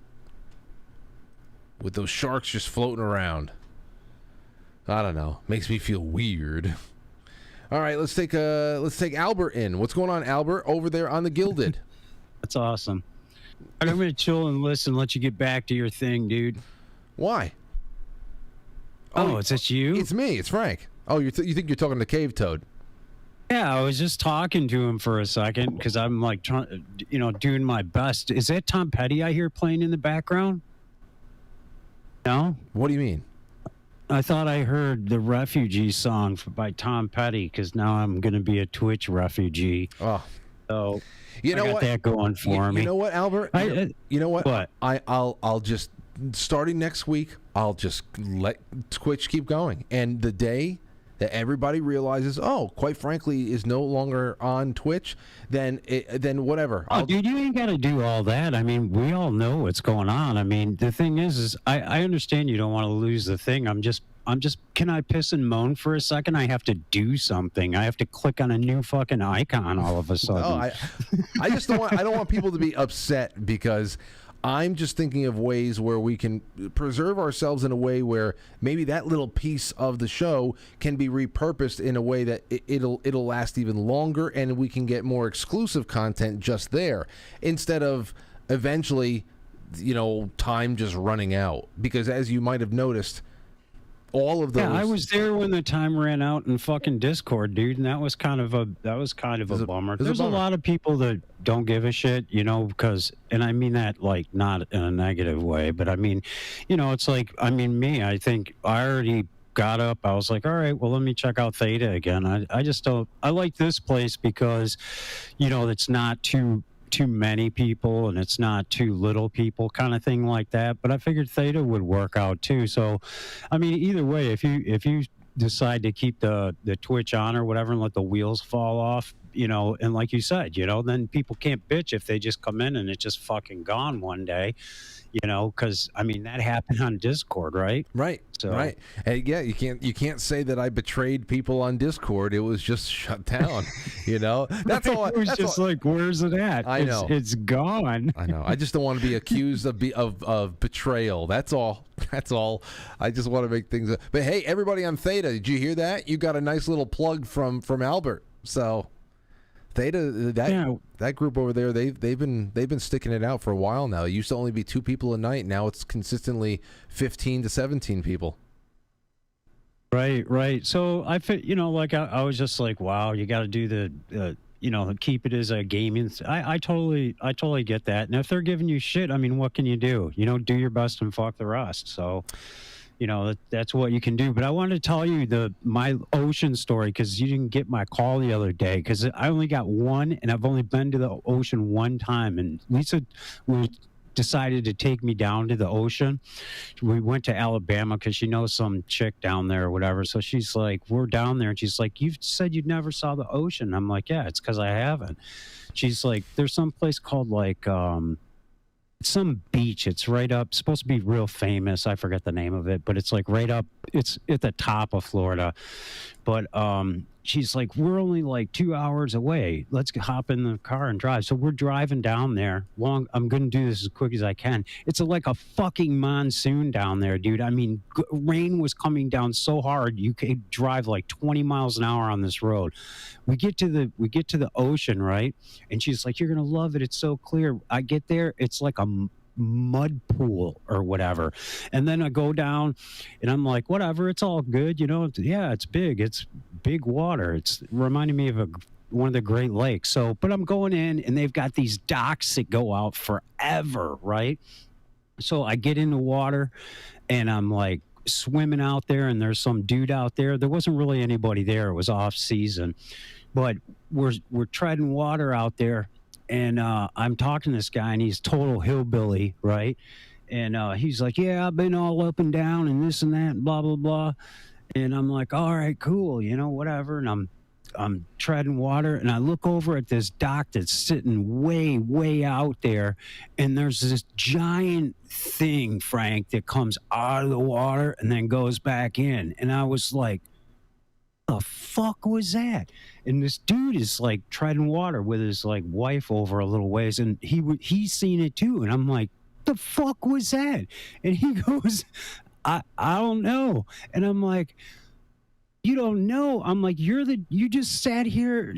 with those sharks just floating around? I don't know. Makes me feel weird. All right, let's take Albert in. What's going on, Albert, over there on the Gilded? That's awesome. I'm going to chill and listen, let you get back to your thing, dude. Why? Oh, is that you? It's me. It's Frank. Oh, you think you're talking to Cave Toad? Yeah, I was just talking to him for a second because I'm like trying, doing my best. Is that Tom Petty I hear playing in the background? No? What do you mean? I thought I heard the Refugee song by Tom Petty because now I'm going to be a Twitch refugee. Oh. So you know I got that going for me. You know what, Albert? You know what? What? I'll just, starting next week, I'll just let Twitch keep going. And the day that everybody realizes, quite frankly, is no longer on Twitch, then whatever. Dude, you ain't got to do all that. I mean, we all know what's going on. I mean, the thing is I understand you don't want to lose the thing. I'm just, can I piss and moan for a second? I have to do something. I have to click on a new fucking icon all of a sudden. I just don't want people to be upset because I'm just thinking of ways where we can preserve ourselves in a way where maybe that little piece of the show can be repurposed in a way that it'll last even longer, and we can get more exclusive content just there instead of eventually, time just running out. Because as you might have noticed, all of those. Yeah, I was there when the time ran out in fucking Discord, dude, and that was kind of a bummer. There's a lot of people that don't give a shit, because, and I mean that like not in a negative way, but I mean, it's like, me, I think I already got up. I was like, all right, well, let me check out Theta again. I just don't. I like this place because, it's not too many people and it's not too little people kind of thing like that, but I figured Theta would work out too. So either way, if you decide to keep the Twitch on or whatever and let the wheels fall off, and like you said, then people can't bitch if they just come in and it's just fucking gone one day, because that happened on Discord, right? Right. So right. And yeah, you can't say that I betrayed people on Discord. It was just shut down. That's all. It was just like, where's it at? I know it's gone. I know. I just don't want to be accused of betrayal. That's all. That's all. I just want to make things. But hey, everybody on Theta, did you hear that? You got a nice little plug from Albert. So Theta, that group over there, they've been sticking it out for a while now. It used to only be 2 people a night. Now it's consistently 15 to 17 people. Right. So I was just like, wow, you got to do the keep it as a gaming. I totally get that. And if they're giving you shit, I mean, what can you do? Do your best and fuck the rest. So, that's what you can do. But I wanted to tell you my ocean story because you didn't get my call the other day because I only got one, and I've only been to the ocean one time. And Lisa decided to take me down to the ocean. We went to Alabama because she knows some chick down there or whatever. So she's like, we're down there. And she's like, you said you never saw the ocean. I'm like, yeah, it's because I haven't. She's like, there's some place called like some beach. It's right up, supposed to be real famous. I forget the name of it, but it's like right up, it's at the top of Florida. But she's like, we're only like 2 hours away. Let's hop in the car and drive. So we're driving down there. I'm going to do this as quick as I can. It's like a fucking monsoon down there, dude. I mean, rain was coming down so hard you could drive like 20 miles an hour on this road. We get to the ocean, right? And she's like, you're going to love it. It's so clear. I get there. It's like a mud pool or whatever. And then I go down and I'm like, whatever, it's all good. Yeah, it's big. It's big water. It's reminding me of one of the Great Lakes. So, but I'm going in and they've got these docks that go out forever, right? So I get in the water and I'm like swimming out there and there's some dude out there. There wasn't really anybody there. It was off season, but we're treading water out there. And I'm talking to this guy, and he's total hillbilly, right? And he's like, yeah, I've been all up and down and this and that, and blah, blah, blah. And I'm like, all right, cool, whatever. And I'm treading water, and I look over at this dock that's sitting way, way out there, and there's this giant thing, Frank, that comes out of the water and then goes back in. And I was like, the fuck was that? And this dude is like treading water with his like wife over a little ways, and he's seen it too. And I'm like, the fuck was that? And he goes, I don't know. And I'm like, you don't know? I'm like, you just sat here,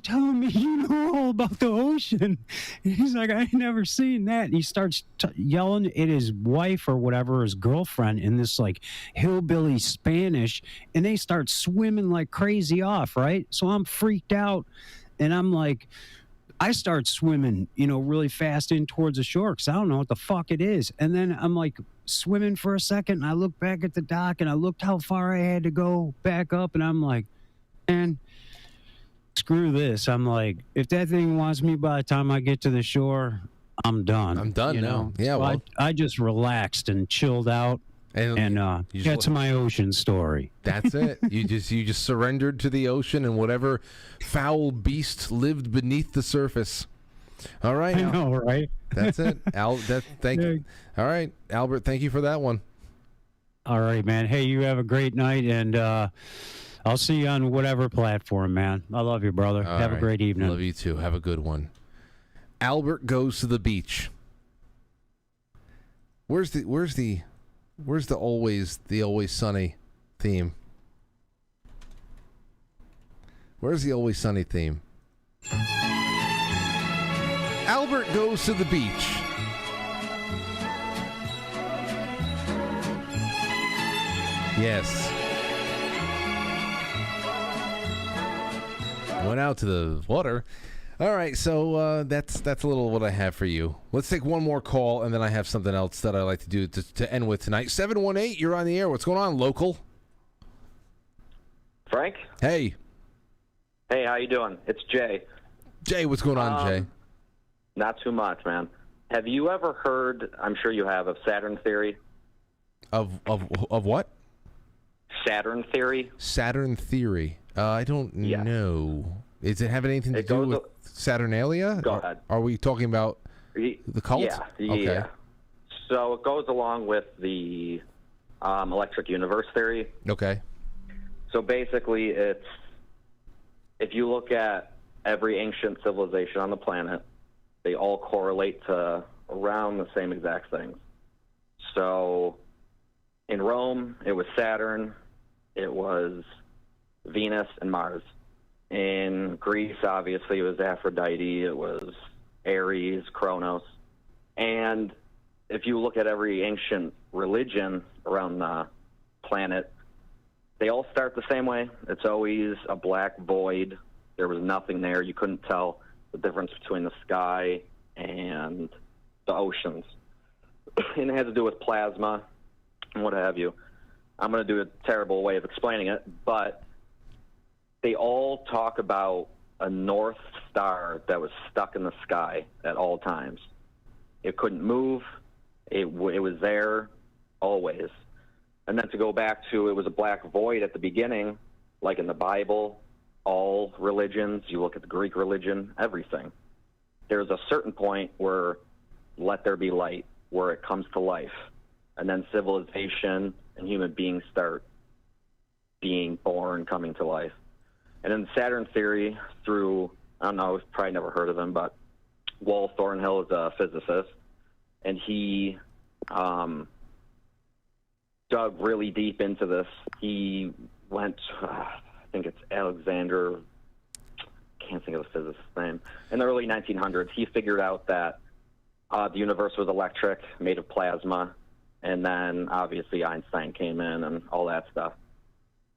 telling me you know all about the ocean. And he's like, I ain't never seen that. And he starts yelling at his wife or whatever, his girlfriend, in this like hillbilly Spanish, and they start swimming like crazy off, right? So I'm freaked out, and I'm like, I start swimming, really fast in towards the shore because I don't know what the fuck it is. And then I'm like swimming for a second, and I look back at the dock, and I looked how far I had to go back up, and I'm like, man, screw this. I'm like, if that thing wants me by the time I get to the shore, I'm done. I'm done now. Yeah, so well, I just relaxed and chilled out. And get to my ocean story. That's it. You just surrendered to the ocean and whatever foul beast lived beneath the surface. All right. I know, right? That's it. Thank you. All right, Albert. Thank you for that one. All right, man. Hey, you have a great night, and I'll see you on whatever platform, man. I love you, brother. Have a great evening. Love you too. Have a good one. Albert goes to the beach. Where's the always sunny theme? Where's the always sunny theme? Albert goes to the beach. Yes. Went out to the water. All right, so that's a little what I have for you. Let's take one more call, and then I have something else that I like to do to end with tonight. 718, you're on the air. What's going on, local? Frank? Hey. Hey, how you doing? It's Jay. Jay, what's going on, Jay? Not too much, man. Have you ever heard, I'm sure you have, of Saturn theory? Of what? Saturn theory. Saturn theory. I don't know. Does it have anything to do with Saturnalia? Go ahead. Are we talking about the cult? Yeah. Okay. Yeah. So it goes along with the electric universe theory. Okay. So basically, it's if you look at every ancient civilization on the planet, they all correlate to around the same exact things. So in Rome, it was Saturn, it was Venus, and Mars. In Greece, obviously, it was Aphrodite, it was Ares, Kronos. And if you look at every ancient religion around the planet, they all start the same way. It's always a black void There was nothing there. You couldn't tell the difference between the sky and the oceans. And it had to do with plasma and what have you. I'm going to do a terrible way of explaining it, but they all talk about a North Star that was stuck in the sky at all times. It couldn't move. It was there always. And then to go back to, it was a black void at the beginning, like in the Bible, all religions, you look at the Greek religion, everything. There's a certain point where let there be light, where it comes to life. And then civilization and human beings start being born, coming to life. And in the Saturn theory, through, I don't know, you've probably never heard of him, but Wal Thornhill is a physicist, and he dug really deep into this. He went, I think it's Alexander, can't think of the physicist's name, in the early 1900s, he figured out that the universe was electric, made of plasma, and then obviously Einstein came in and all that stuff.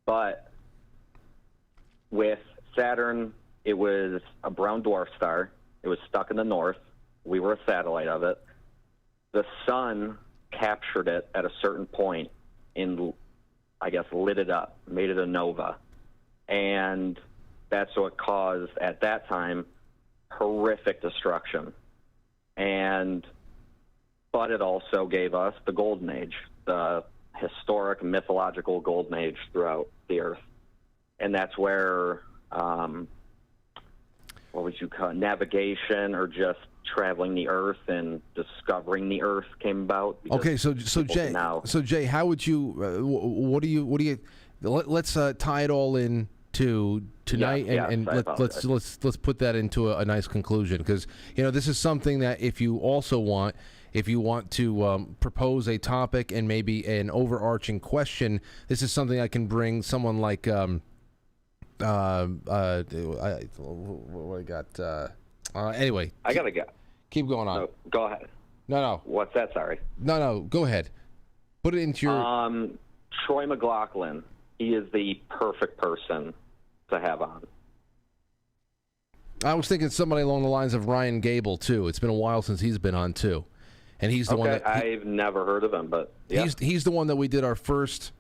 But with Saturn, it was a brown dwarf star. It was stuck in the north. We were a satellite of it. The sun captured it at a certain point and, I guess, lit it up, made it a nova. And that's what caused, at that time, horrific destruction. But it also gave us the Golden Age, the historic, mythological Golden Age throughout the Earth. And that's where, what would you call it, navigation or just traveling the Earth and discovering the Earth came about. Okay, so Jay, how would you, what do you, let's tie it all in to tonight, and let's put that into a nice conclusion, because this is something that if you want to propose a topic and maybe an overarching question, this is something I can bring someone like what I got anyway. I gotta go. Keep going on. No, go ahead. No. What's that? Sorry. No. Go ahead. Put it into your. Troy McLaughlin. He is the perfect person to have on. I was thinking somebody along the lines of Ryan Gable too. It's been a while since he's been on too, and he's the one that I've never heard of him, but yeah. He's the one that we did our first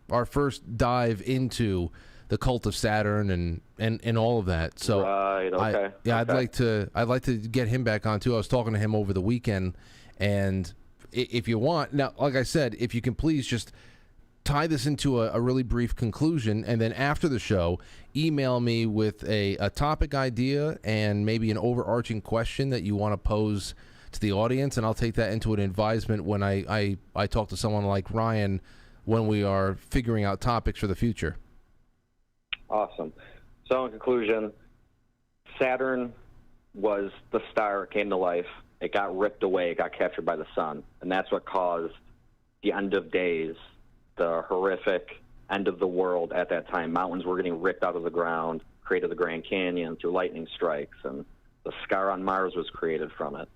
dive into the cult of Saturn and all of that. So right, okay. I'd like to get him back on too. I was talking to him over the weekend, and if you want, now, like I said, if you can please just tie this into a really brief conclusion, and then after the show, email me with a topic idea and maybe an overarching question that you want to pose to the audience, and I'll take that into an advisement when I talk to someone like Ryan when we are figuring out topics for the future. Awesome. So in conclusion, Saturn was the star. It came to life. It got ripped away. It got captured by the sun. And that's what caused the end of days, the horrific end of the world at that time. Mountains were getting ripped out of the ground, created the Grand Canyon through lightning strikes, and the scar on Mars was created from it.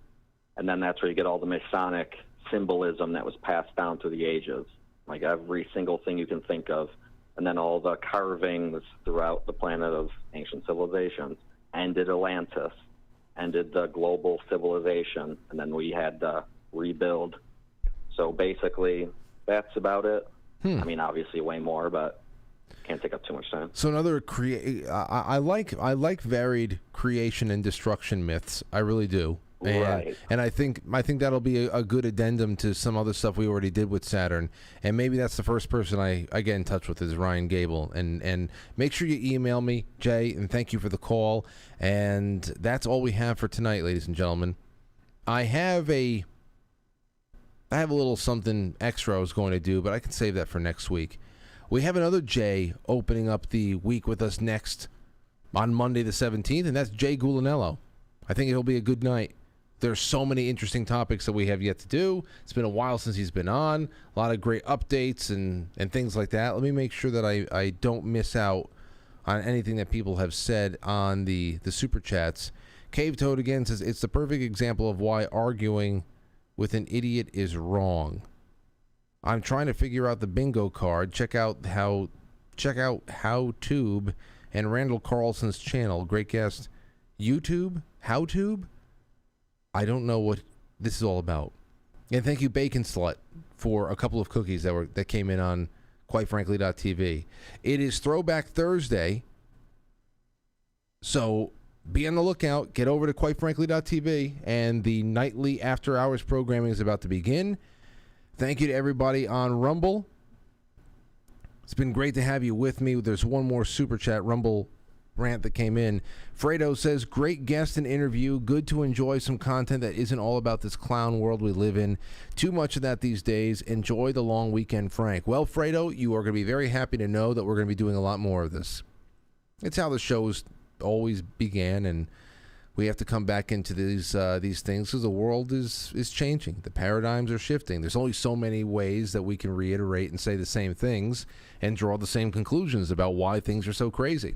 And then that's where you get all the Masonic symbolism that was passed down through the ages, like every single thing you can think of. And then all the carvings throughout the planet of ancient civilizations ended Atlantis, ended the global civilization, and then we had to rebuild. So basically, that's about it. I mean, obviously way more, but can't take up too much time. So another I like varied creation and destruction myths. I really do. Right. And I think that'll be a good addendum to some other stuff we already did with Saturn. And maybe that's the first person I get in touch with is Ryan Gable. And make sure you email me, Jay, and thank you for the call. And that's all we have for tonight, ladies and gentlemen. I have a little something extra I was going to do, but I can save that for next week. We have another Jay opening up the week with us next on Monday the 17th, and that's Jay Gulanello. I think it'll be a good night. There's so many interesting topics that we have yet to do. It's been a while since he's been on. A lot of great updates and things like that. Let me make sure that I don't miss out on anything that people have said on the Super Chats. Cave Toad again says, it's the perfect example of why arguing with an idiot is wrong. I'm trying to figure out the bingo card. Check out how Tube and Randall Carlson's channel. Great guest. YouTube? HowTube? I don't know what this is all about. And thank you, Bacon Slut, for a couple of cookies that came in on QuiteFrankly.tv. It is Throwback Thursday, so be on the lookout. Get over to QuiteFrankly.tv, and the nightly after-hours programming is about to begin. Thank you to everybody on Rumble. It's been great to have you with me. There's one more Super Chat Rumble rant that came in. Fredo says, great guest and interview. Good to enjoy some content that isn't all about this clown world we live in. Too much of that these days. Enjoy the long weekend, Frank. Well, Fredo, you are going to be very happy to know that we're going to be doing a lot more of this. It's how the shows always began, and we have to come back into these things because the world is changing. The paradigms are shifting. There's only so many ways that we can reiterate and say the same things and draw the same conclusions about why things are so crazy.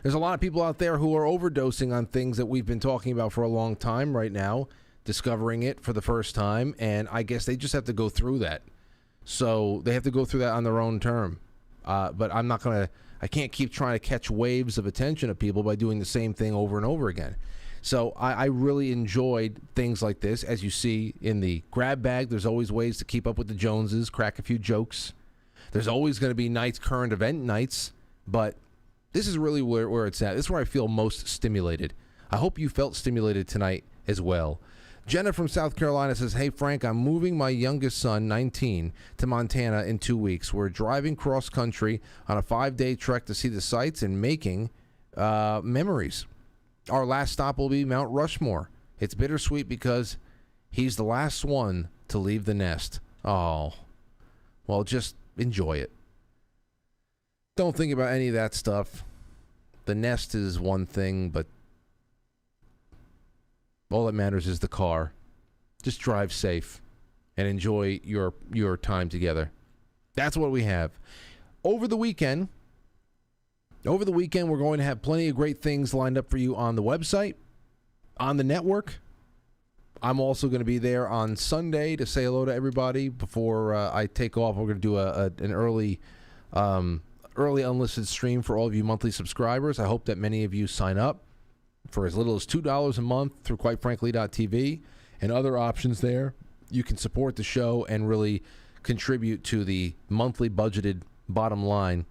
There's a lot of people out there who are overdosing on things that we've been talking about for a long time right now, discovering it for the first time, and I guess they just have to go through that. So they have to go through that on their own term. But I can't keep trying to catch waves of attention of people by doing the same thing over and over again. So I really enjoyed things like this. As you see in the grab bag, there's always ways to keep up with the Joneses, crack a few jokes. There's always going to be nights, current event nights, but this is really where it's at. This is where I feel most stimulated. I hope you felt stimulated tonight as well. Jenna from South Carolina says, hey, Frank, I'm moving my youngest son, 19, to Montana in 2 weeks. We're driving cross-country on a 5-day trek to see the sights and making memories. Our last stop will be Mount Rushmore. It's bittersweet because he's the last one to leave the nest. Oh, well, just enjoy it. Don't think about any of that stuff. The nest is one thing, but all that matters is the car. Just drive safe and enjoy your time together. That's what we have. Over the weekend, we're going to have plenty of great things lined up for you on the website, on the network. I'm also going to be there on Sunday to say hello to everybody before I take off. We're going to do an early unlisted stream for all of you monthly subscribers. I hope that many of you sign up for as little as $2 a month through QuiteFrankly.tv and other options there. You can support the show and really contribute to the monthly budgeted bottom line.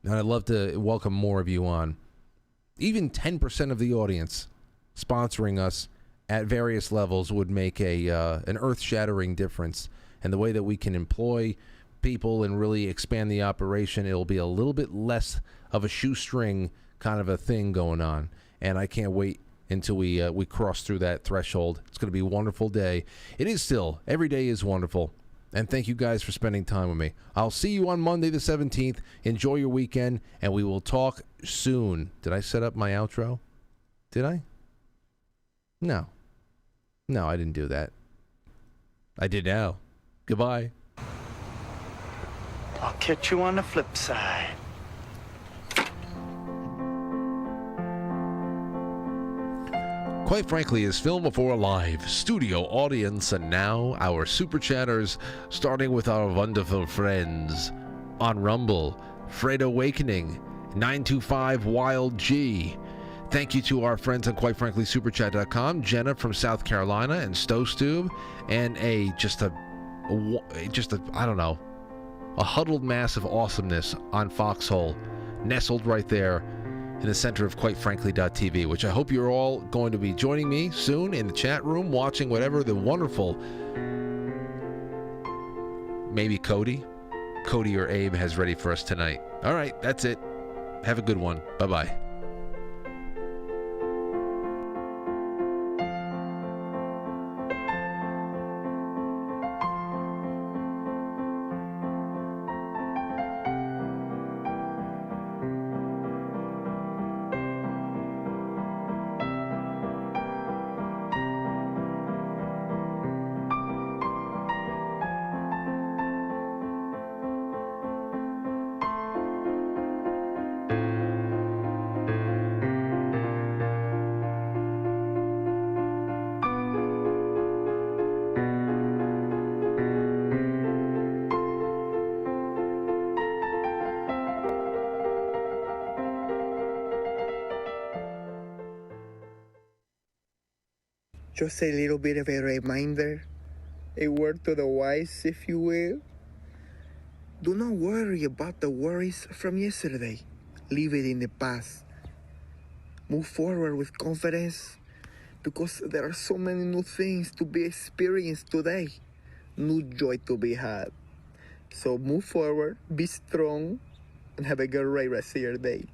And I'd love to welcome more of you on. Even 10% of the audience sponsoring us at various levels would make an earth-shattering difference. And the way that we can employ people and really expand the operation, it'll be a little bit less of a shoestring kind of a thing going on. And I can't wait until we cross through that threshold. It's going to be a wonderful day. It is still. Every day is wonderful. And thank you guys for spending time with me. I'll see you on Monday the 17th. Enjoy your weekend, and we will talk soon. Did I set up my outro? Did I? No. No, I didn't do that. I did now. Goodbye. I'll catch you on the flip side. Quite Frankly is filmed before a live studio audience, and now our super chatters, starting with our wonderful friends on Rumble, Fred Awakening, 925 Wild G. Thank you to our friends on QuiteFranklySuperChat.com, Jenna from South Carolina and Stowstube, and just a I don't know, a huddled mass of awesomeness on Foxhole, nestled right there in the center of QuiteFrankly.tv, which I hope you're all going to be joining me soon in the chat room, watching whatever the wonderful, maybe Cody or Abe has ready for us tonight. All right, that's it. Have a good one. Bye-bye. Just a little bit of a reminder, a word to the wise, if you will. Do not worry about the worries from yesterday. Leave it in the past. Move forward with confidence because there are so many new things to be experienced today. New joy to be had. So move forward, be strong, and have a great rest of your day.